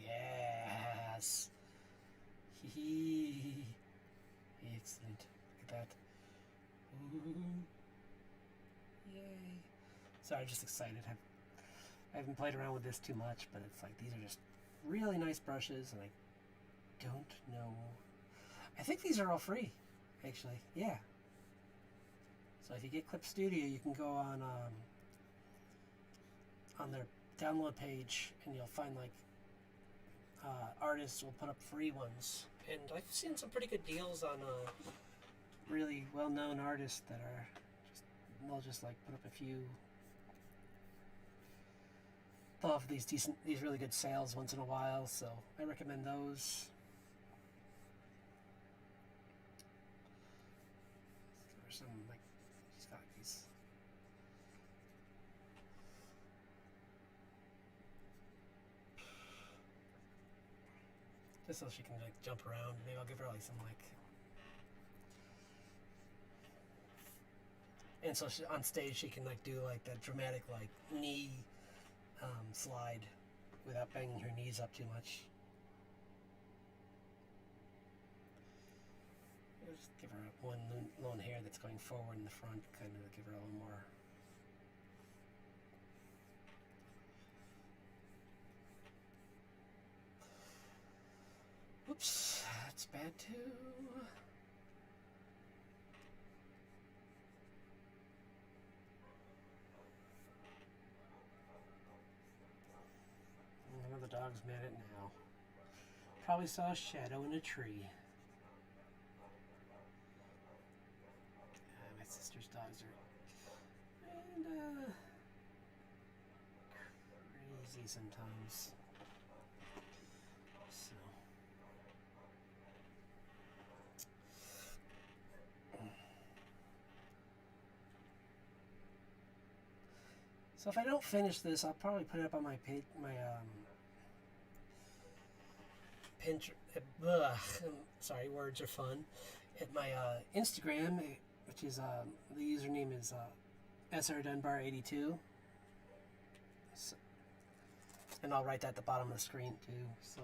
Yes. Excellent. Look at that. Ooh. Yay. Sorry, I'm just excited. I haven't played around with this too much, but it's like these are just really nice brushes, and I don't know. I think these are all free, actually. Yeah. So if you get Clip Studio, you can go on their download page, and you'll find like artists will put up free ones. And I've seen some pretty good deals on really well-known artists that are they'll just like put up a few. They'll have these really good sales once in a while, so I recommend those. There's some like she's got these. Just so she can like jump around. Maybe I'll give her like some like. And so she, on stage she can like do like that dramatic like knee slide without banging her knees up too much. Just give her one lone hair that's going forward in the front, kind of give her a little more. Oops, that's bad too. The dog's mad at now. Probably saw a shadow in a tree. My sister's dogs are kinda crazy sometimes. So if I don't finish this, I'll probably put it up on my page, Pinterest. Sorry, words are fun. At my Instagram, which is the username is srdunbar82. So, and I'll write that at the bottom of the screen too. So.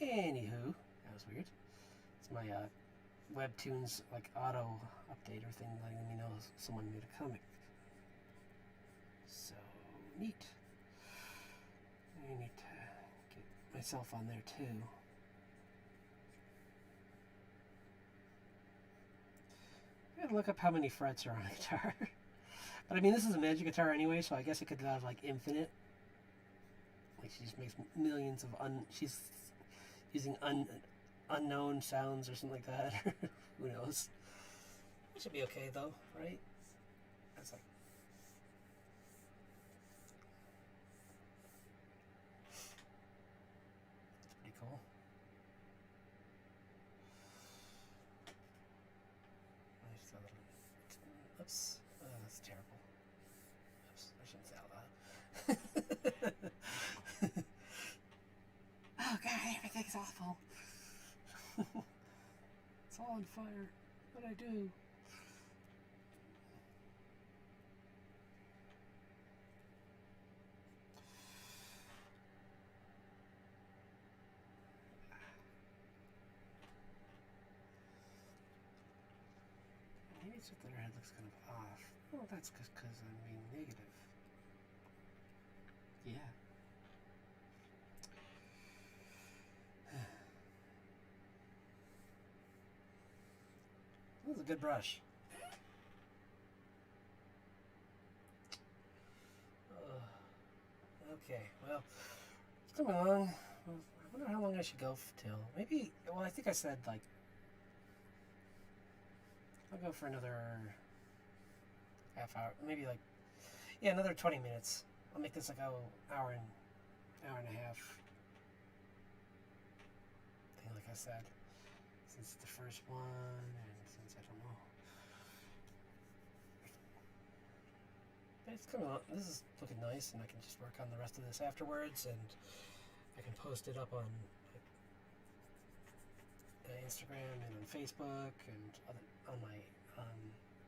Anywho, that was weird. It's my Webtoons like auto updater thing letting me know someone made a comic. So neat. I need to get myself on there too. I gotta look up how many frets are on a guitar. But I mean, this is a magic guitar anyway, so I guess it could have like infinite. Like she just makes millions of she's using unknown sounds or something like that. Who knows? It should be okay though, right? That's like. That's pretty cool. Oops. Oh, that's terrible. Oops. I shouldn't say out loud. Oh god, everything's awful. It's all on fire. What'd I do? Maybe it's just that her head looks kind of off. Oh, that's because I'm being negative. Yeah. That was a good brush. Okay, well, it's coming along. I wonder how long I should go till. Maybe, well, I think I said, like, I'll go for another half hour. Maybe, like, yeah, another 20 minutes. I'll make this, like, an hour and a half thing, like I said. Since it's the first one, and since I don't know. But it's coming on. This is looking nice, and I can just work on the rest of this afterwards, and I can post it up on Instagram and on Facebook and on my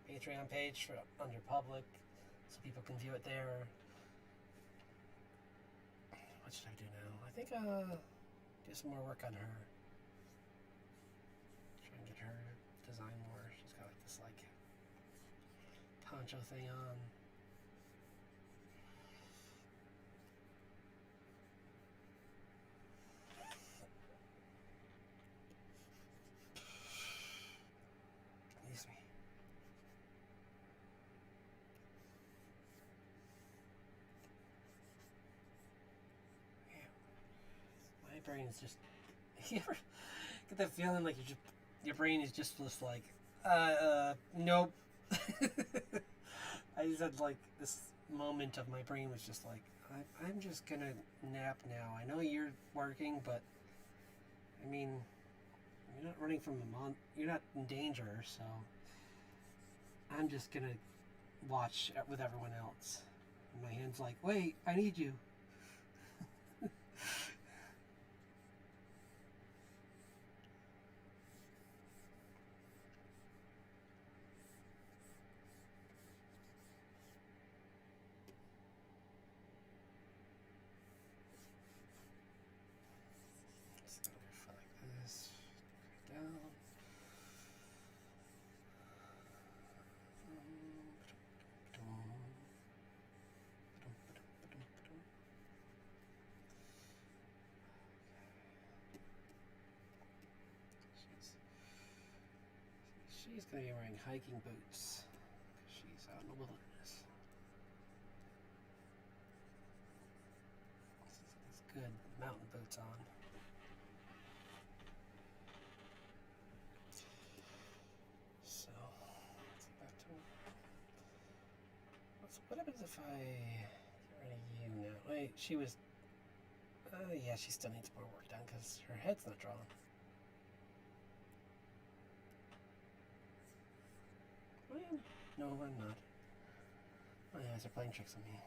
Patreon page under public, so people can view it there. What should I do now? I think do some more work on her. Try and get her poncho thing on. Excuse me. Yeah. My brain is just. You ever get that feeling like your brain is just like, nope. I just had like this moment of my brain was just like, I'm just gonna nap now. I know you're working, but I mean, you're not running from you're not in danger, so I'm just gonna watch with everyone else. And my hand's like, wait, I need you. Like this. Down. She's going to be wearing hiking boots. She's out in the wilderness. It's good mountain boots on. So, let's get back to what happens if I get rid of you now? Wait, she was. Yeah, she still needs more work done because her head's not drawn. I am. No, I'm not. My eyes are playing tricks on me.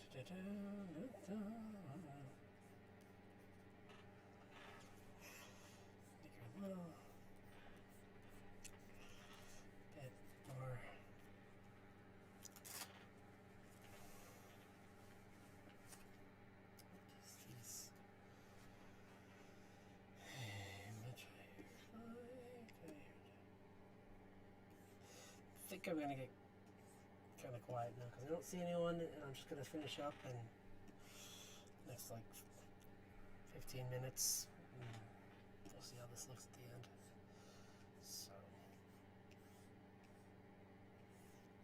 Make her a little bit more. I think I'm gonna get kind of quiet now because I don't see anyone, and I'm just gonna finish up and next like 15 minutes. We'll see how this looks at the end. So,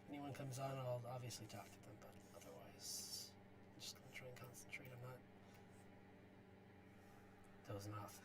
if anyone comes on, I'll obviously talk to them, but otherwise, I'm just gonna try and concentrate. I'm not dozing off.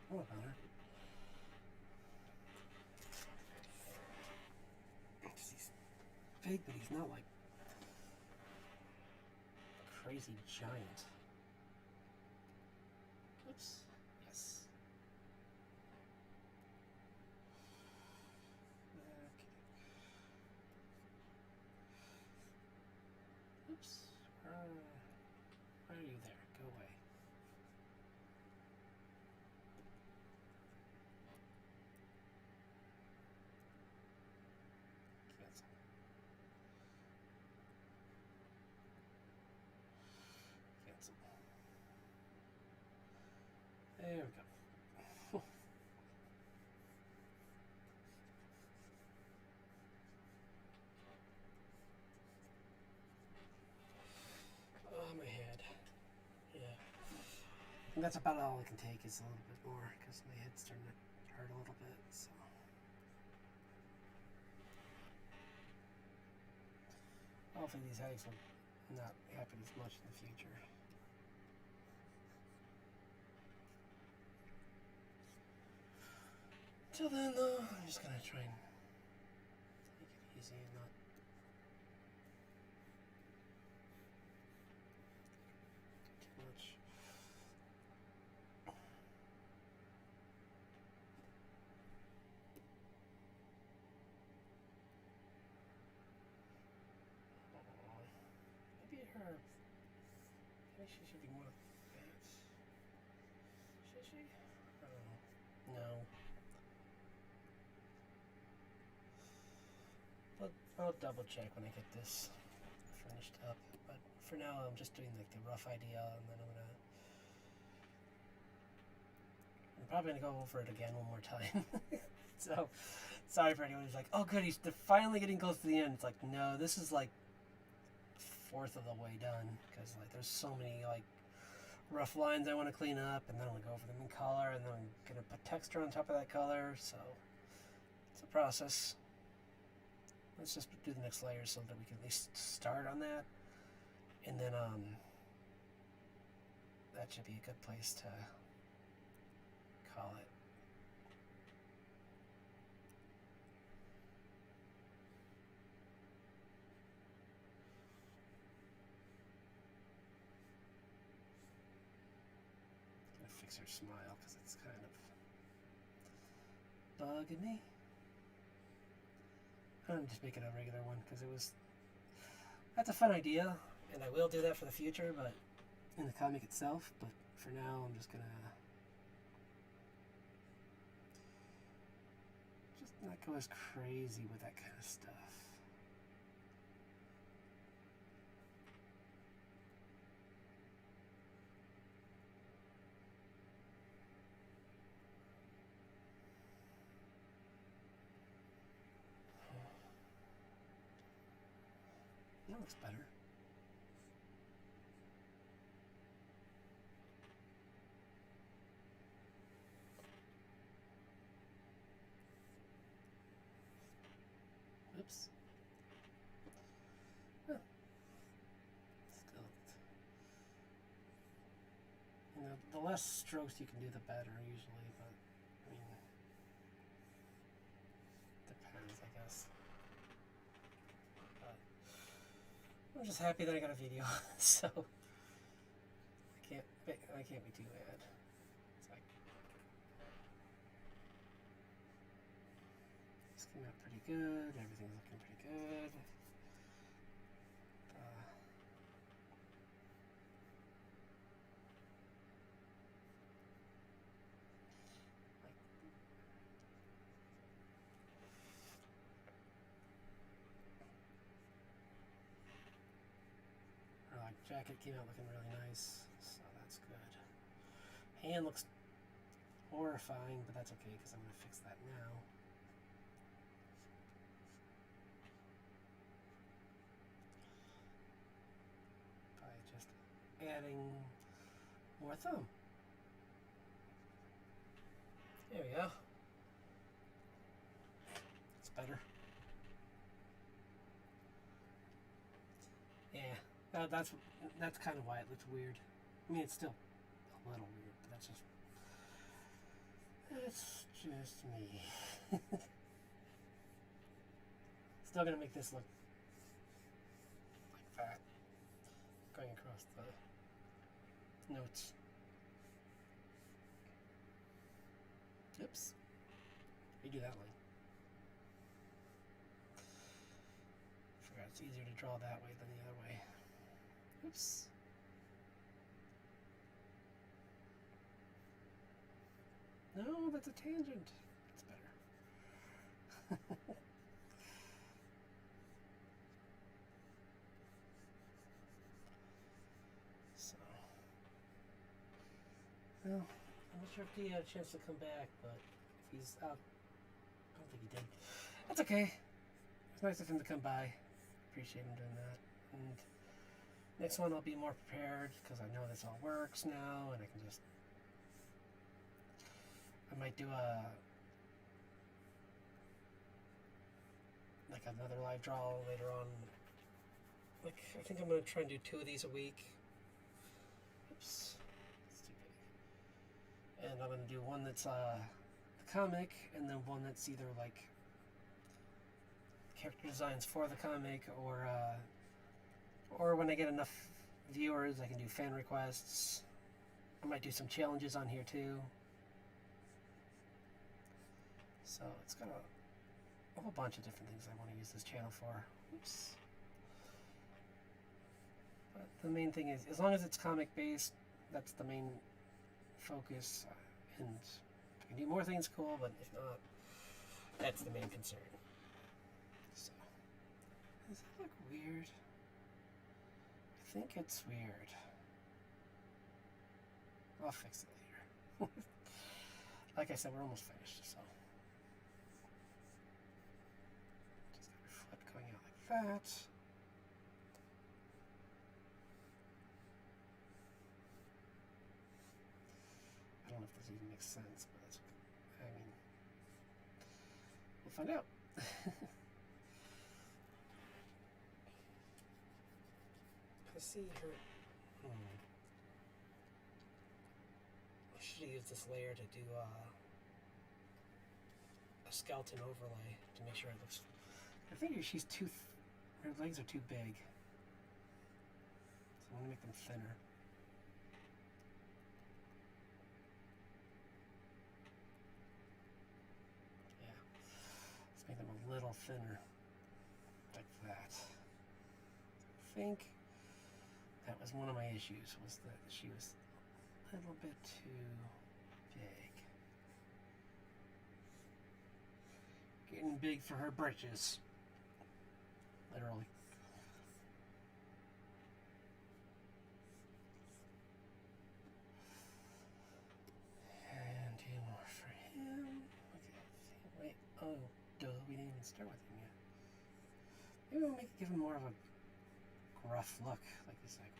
Oh, better. He's big, but he's not like a crazy giant. Oops. Yes. Okay. Oops. Why are you there? Go away. Cancel. There we go. Oh, my head. Yeah. And that's about all I can take is a little bit more because my head's starting to hurt a little bit. So. Hopefully these headaches will not happen as much in the future. Till then, though, I'm just gonna try and take it easy and not too much. Maybe her. Maybe she should be more advanced. Should she? I don't know. No. But I'll double check when I get this finished up. But for now, I'm just doing like the rough idea, and then I'm probably gonna go over it again one more time. So, sorry for anyone who's like, "Oh, good, they're finally getting close to the end." It's like, no, this is like fourth of the way done because like there's so many like rough lines I want to clean up, and then I'm gonna go over them in color, and then I'm gonna put texture on top of that color. So it's a process. Let's just do the next layer so that we can at least start on that, and then that should be a good place to call it. Gonna fix her smile because it's kind of bugging me. I'm just making a regular one because that's a fun idea, and I will do that for the future, but in the comic itself. But for now, I'm just gonna just not go as crazy with that kind of stuff. That looks better. Oops. Huh. Still, the less strokes you can do, the better usually. But I mean, depends, I guess. But I'm just happy that I got a video, so I can't be too mad. It's like it's coming out pretty good. Everything's looking pretty good. Jacket came out looking really nice, so that's good. Hand looks horrifying, but that's okay because I'm going to fix that now. By just adding more thumb. There we go. It's better. Yeah. That's kind of why it looks weird. I mean, it's still a little weird, but that's just me. Still gonna make this look like that, going across the notes. Oops. Redo that line. I forgot it's easier to draw that way than the other way. Oops. No, that's a tangent. It's better. So, well, I'm not sure if he had a chance to come back, but if he's out, I don't think he did. That's okay. It's nice of him to come by. Appreciate him doing that. And next one I'll be more prepared because I know this all works now, and I can just I might do like another live draw later on. Like, I think I'm gonna try and do 2 of these a week. Oops, that's too big. And I'm gonna do one that's the comic, and then one that's either like character designs for the comic, or when I get enough viewers, I can do fan requests. I might do some challenges on here too. So it's got a whole bunch of different things I want to use this channel for. Oops. But the main thing is, as long as it's comic based, that's the main focus. And if I can do more things, cool, but if not, that's the main concern. So, does that look weird? I think it's weird. I'll fix it later. Like I said, we're almost finished, so. Just got our foot going out like that. I don't know if this even makes sense, but that's okay. I mean, we'll find out. I see her. I should have used this layer to do a skeleton overlay to make sure it looks. I think she's too. Her legs are too big, so I want to make them thinner. Yeah, let's make them a little thinner, like that. I think that was one of my issues, was that she was a little bit too big. Getting big for her britches. Literally. And 2 more for him. Okay, wait. Oh, duh, we didn't even start with him yet. Maybe we'll give him more of a gruff look, like he's like,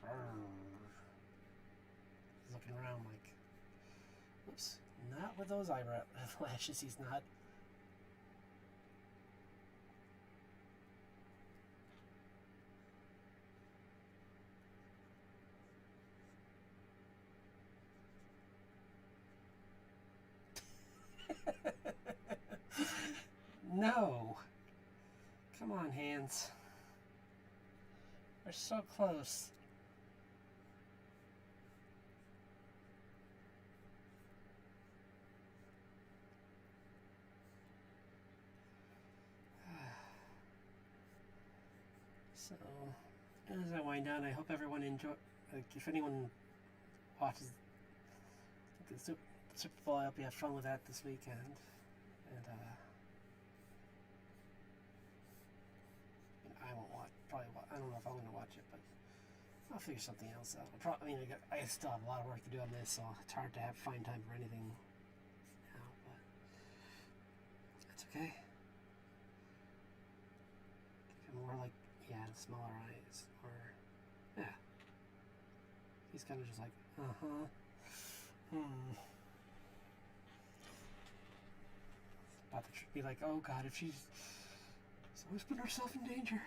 he's looking around like, whoops, not with those eyebrow lashes, he's not. No, come on, hands. We're so close. So, as I wind down, I hope everyone enjoy. Like, if anyone watches the Super Bowl, I hope you have fun with that this weekend. And I won't watch. Probably, I don't know if I'm going to watch it, but I'll figure something else out. I mean, I still have a lot of work to do on this, so it's hard to find time for anything now, but that's okay. More like, yeah, smaller eyes, or, yeah. He's kind of just like, About to be like, oh god, if she's always put herself in danger.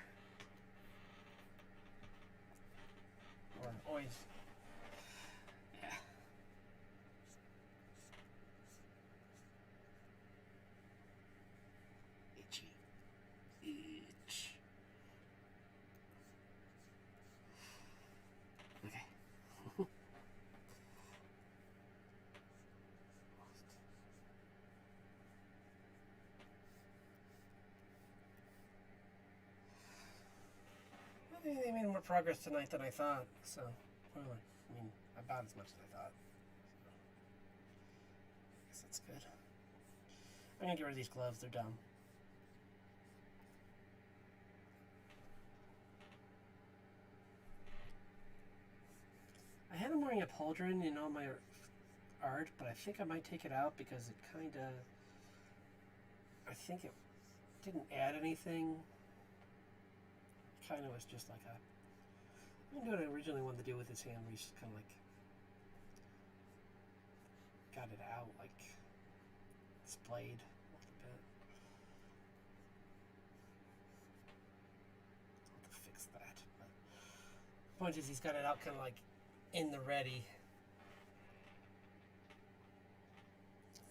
Or always, yeah. Itchy. Itch. Okay. They made more progress tonight than I thought, so, well, I mean, about as much as I thought. So, I guess that's good. I'm gonna get rid of these gloves, they're dumb. I had him wearing a pauldron in all my art, but I think I might take it out because it kinda, I think it didn't add anything. Kind of was just like I didn't do what I originally wanted to do with his hand, where he's just kind of like got it out, like this blade a little bit. I'll have to fix that. But the point is, he's got it out kind of like in the ready.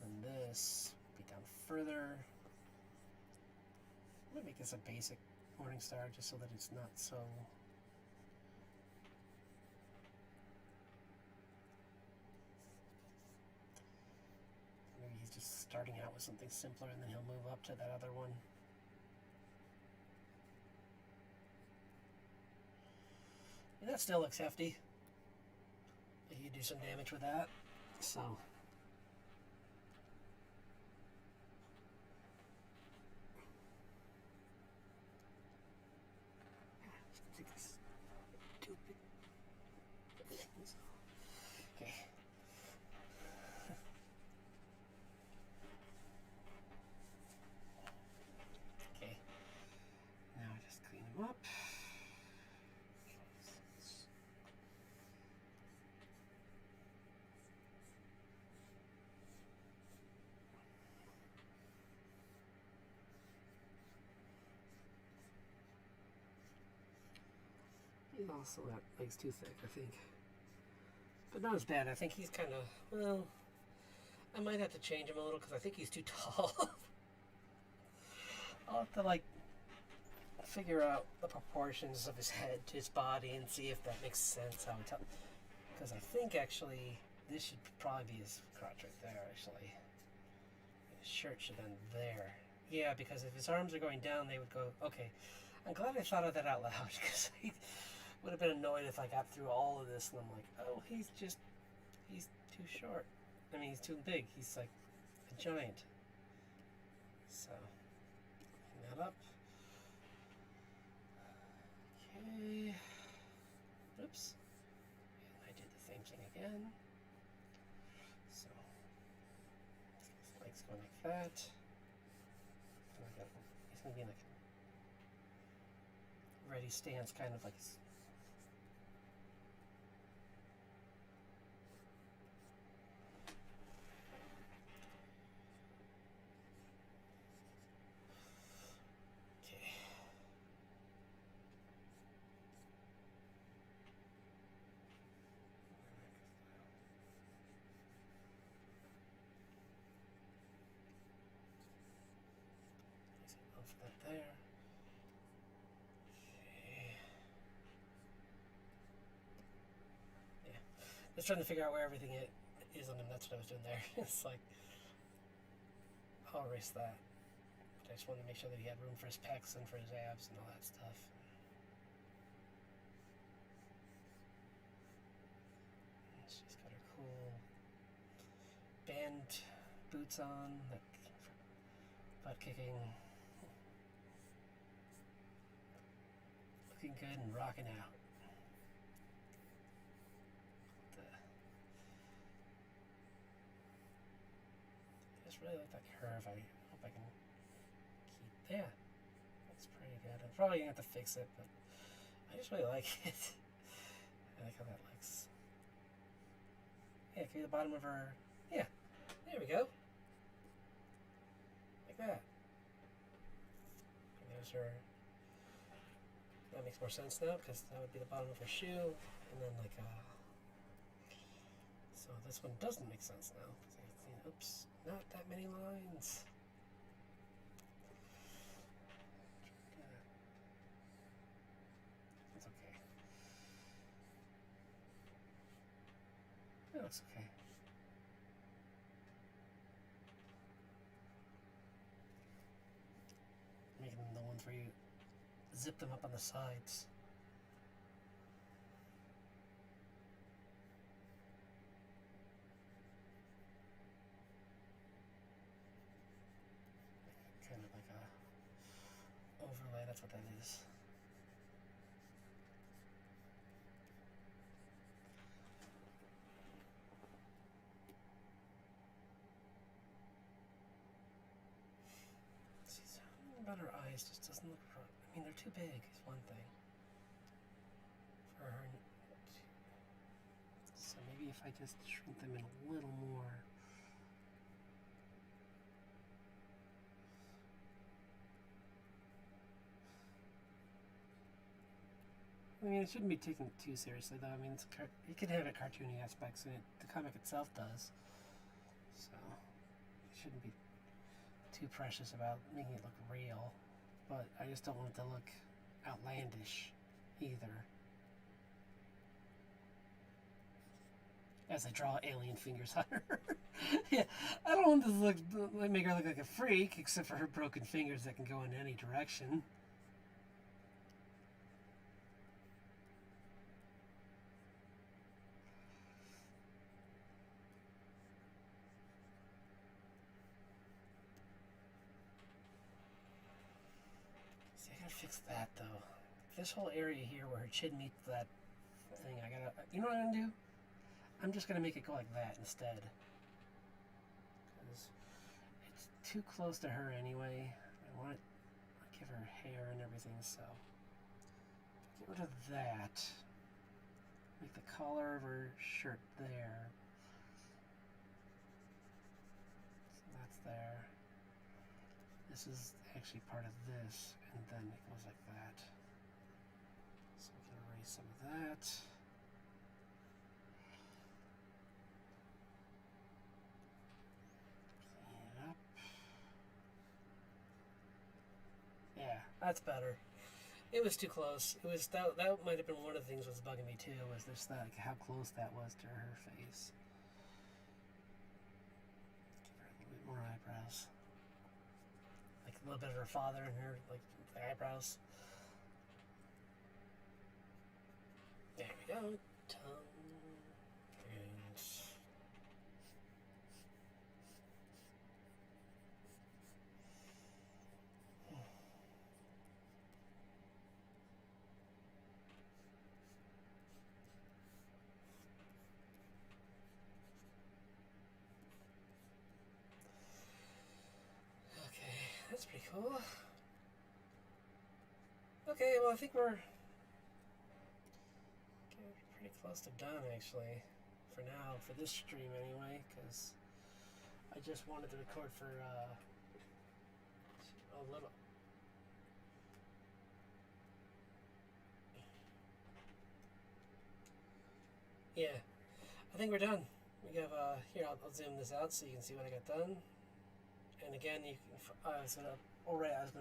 And this be down further. I'm gonna make this a basic Morning Star just so that it's not so. Maybe he's just starting out with something simpler and then he'll move up to that other one. And that still looks hefty. You do some damage with that. So. Stupid things. Okay. Okay. Now I just clean them up. Also, that leg's too thick, I think. But not as bad. I think he's kind of, well, I might have to change him a little because I think he's too tall. I'll have to, like, figure out the proportions of his head to his body and see if that makes sense. How it's, because I think, actually, this should probably be his crotch right there, actually. His shirt should end there. Yeah, because if his arms are going down, they would go, okay. I'm glad I thought of that out loud, because I would have been annoyed if I got through all of this and I'm like, oh, he's too short. I mean, he's too big. He's like a giant. So, clean that up. Okay. Oops. And I did the same thing again. So, his legs go like that. He's going to be like ready stance, kind of like. That there. Okay. Yeah. Just trying to figure out where everything is on him. That's what I was doing there. It's like, I'll erase that. But I just wanted to make sure that he had room for his pecs and for his abs and all that stuff. And she's got her cool band boots on, like butt kicking. Looking good and rocking out. I just really like that curve. I hope I can keep. Yeah, that's pretty good. I'm probably gonna have to fix it, but I just really like it. I like how that looks. Yeah, give me the bottom of her. Yeah, there we go. Like that. And there's her. That makes more sense now because that would be the bottom of her shoe, and then like so this one doesn't make sense now because I can see, oops, not that many lines. That's okay. That looks okay. Making the ones where you zip them up on the sides. Kind of like a overlay, that's what that is. See, something about her eyes just doesn't look right. I mean, they're too big is one thing. For her. So maybe if I just shrink them in a little more. mean, it shouldn't be taken too seriously, though. I mean, it can have a cartoony aspects in it. The comic itself does. So, it shouldn't be too precious about making it look real. But I just don't want it to look outlandish either. As I draw alien fingers on her. Yeah, I don't want this to make her look like a freak, except for her broken fingers that can go in any direction. See, I gotta fix that though. This whole area here where her chin meets that thing, I gotta. You know what I'm gonna do? I'm just gonna make it go like that instead. Because it's too close to her anyway. I want to give her hair and everything, so. Get rid of that. Make the collar of her shirt there. So that's there. This is actually part of this, and then it goes like that. So we can erase some of that. Clean it up. Yeah, that's better. It was too close. It was that might have been one of the things that was bugging me too, was this like how close that was to her face. Give her a little bit more eyebrows. Like a little bit of her father and her like the eyebrows. There we go. Tongue and that's pretty cool. Okay, well I think we're pretty close to done actually, for now, for this stream anyway, because I just wanted to record for a little. Yeah, I think we're done. We have here. I'll zoom this out so you can see what I got done. And again, you can. I was gonna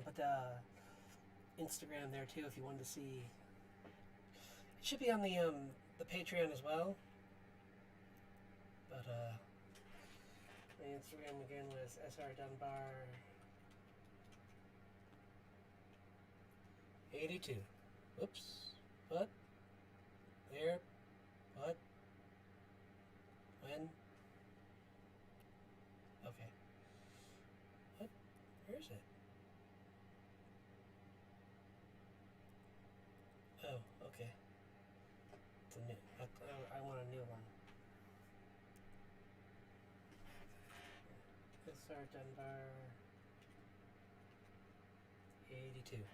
put the Instagram there too if you wanted to see. It should be on the Patreon as well. But my Instagram again was SR Dunbar 82. Whoops. What? Where? What? When? Okay. What? Where is it? Oh, okay. It's a new. I want a new one. SR Dunbar 82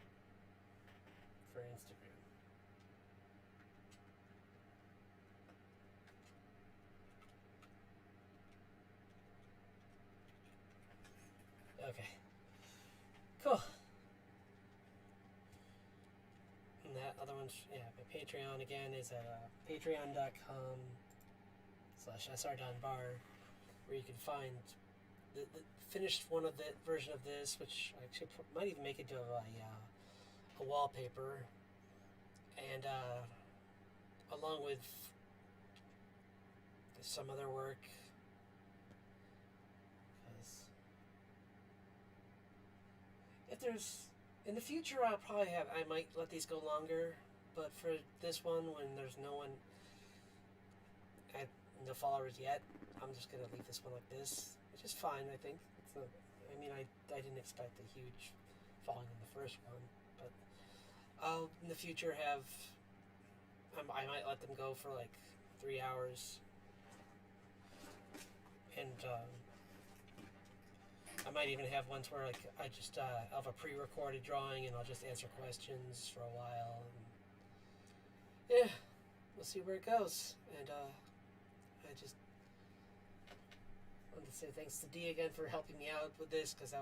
for Instagram. Okay. Cool. And that other one's, yeah, my Patreon again is at patreon.com/SRDunbar, where you can find the finished one of the version of this, which I actually might even make into a wallpaper, and along with some other work. If there's in the future, I might let these go longer, but for this one, when there's no one at no followers yet, I'm just gonna leave this one like this, which is fine. I think it's not. I mean, I didn't expect a huge following in the first one, but I'll in the future have. I might let them go for like 3 hours, and I might even have ones where like I just have a pre-recorded drawing and I'll just answer questions for a while. And yeah, we'll see where it goes. And I just wanted to say thanks to D again for helping me out with this, because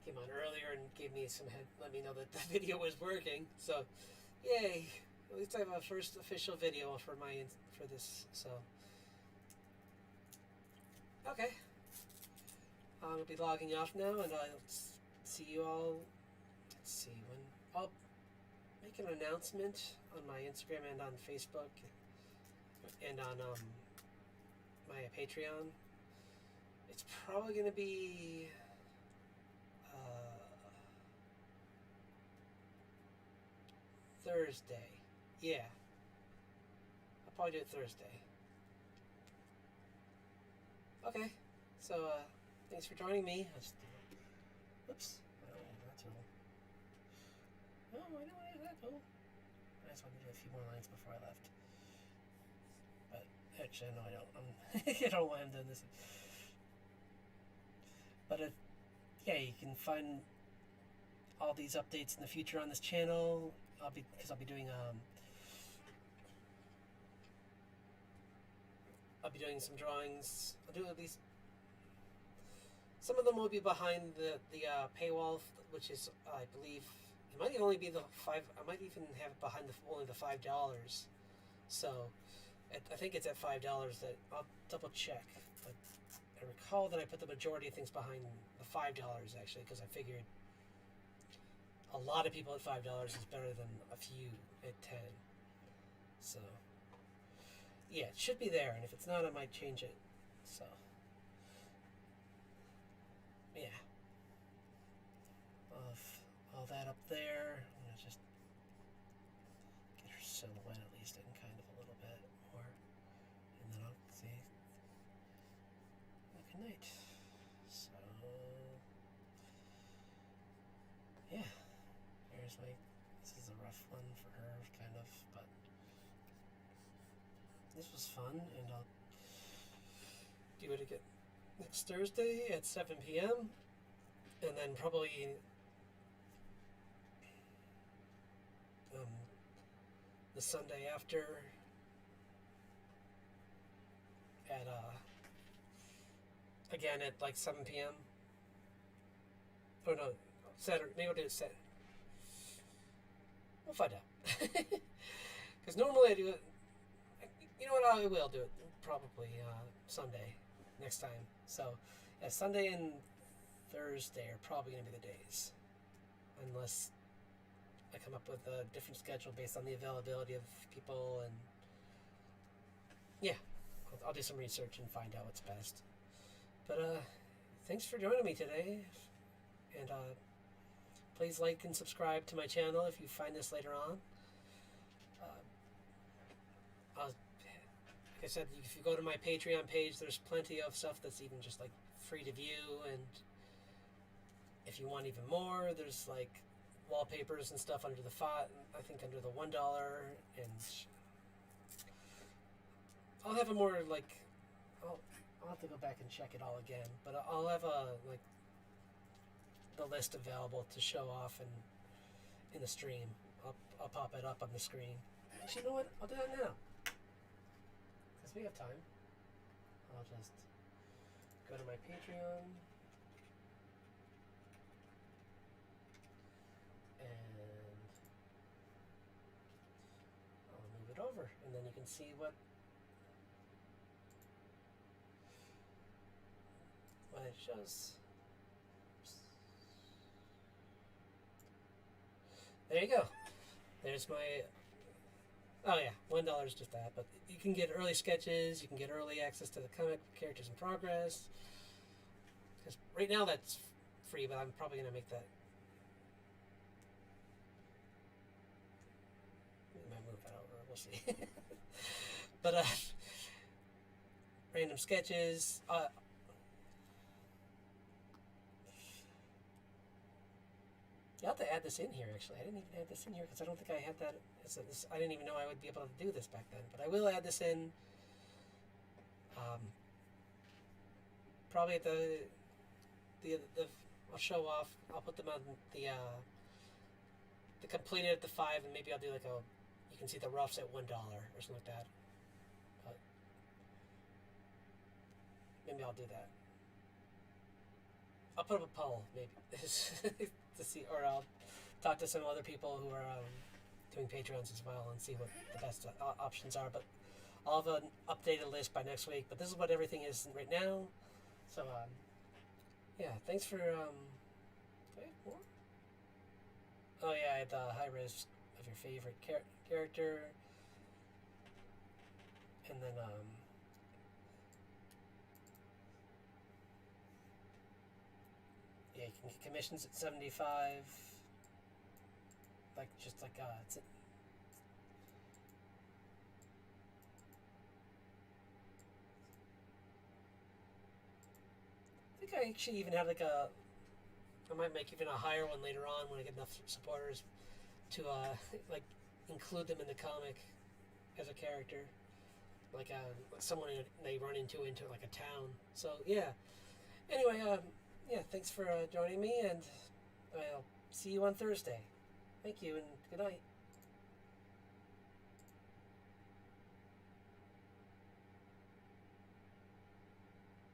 came on earlier and gave me let me know that the video was working. So, yay! At least I have a first official video for this. So, okay. I'll be logging off now, and I'll see you all. Let's see when I'll make an announcement on my Instagram and on Facebook and on my Patreon. It's probably going to be Thursday. Yeah. I'll probably do it Thursday. Okay. So, thanks for joining me. Oops. I don't want to do that tool. No, I don't want to do that tool. I just wanted to do a few more lines before I left. But, actually, no, I don't. I don't want him doing this. But, yeah, you can find all these updates in the future on this channel. I'll be doing some drawings. I'll do at least some of them will be behind the paywall, which is I believe it might only be the $5. I might even have it behind only the $5. So I think it's at $5. That I'll double check. But I recall that I put the majority of things behind the $5 actually, because I figured a lot of people at $5 is better than a few at 10. So, yeah, it should be there, and if it's not, I might change it. So, yeah. All that up there. I'm gonna just get her silhouette at least in kind of a little bit more, and then I'll see. Good night. So, yeah. This is a rough one for her, kind of, but this was fun, and I'll do it again next Thursday at 7 p.m. and then probably the Sunday after at again at like 7 p.m. Oh no, Saturday. Maybe I'll do it Saturday. We'll find out. Because normally I do it. You know what? I will do it probably Sunday next time. So, yeah, Sunday and Thursday are probably going to be the days, unless I come up with a different schedule based on the availability of people. And yeah, I'll do some research and find out what's best. But thanks for joining me today, and please like and subscribe to my channel if you find this later on. Like I said, if you go to my Patreon page, there's plenty of stuff that's even just like free to view, and if you want even more, there's like wallpapers and stuff under the I think under the $1, and I'll have a more like I'll have to go back and check it all again, but I'll have the list available to show off in the stream. I'll pop it up on the screen. Actually, you know what? I'll do that now. Because we have time. I'll just go to my Patreon. And I'll move it over. And then you can see what it shows. There you go. There's my... Oh yeah, $1 is just that. But you can get early sketches. You can get early access to the comic characters in progress. Because right now that's free, but I'm probably going to make that... I might move that over. We'll see. But, random sketches. You have to add this in here, actually. I didn't even add this in here because I don't think I had that. I didn't even know I would be able to do this back then. But I will add this in. Probably at the I'll show off. I'll put them on the completed at the 5, and maybe I'll do like you can see the roughs at $1 or something like that. But maybe I'll do that. I'll put up a poll maybe to see, or I'll talk to some other people who are doing Patreons as well and see what the best options are. But I'll have an updated list by next week. But this is what everything is right now. So yeah, thanks for wait, more? Oh yeah, I had the high res of your favorite character, and then yeah, you can get commissions at 75. Like just like it's. I think I actually even have like a. I might make even a higher one later on when I get enough supporters to like include them in the comic as a character, like someone they run into like a town. So yeah. Anyway, yeah, thanks for joining me, and I'll see you on Thursday. Thank you, and good night.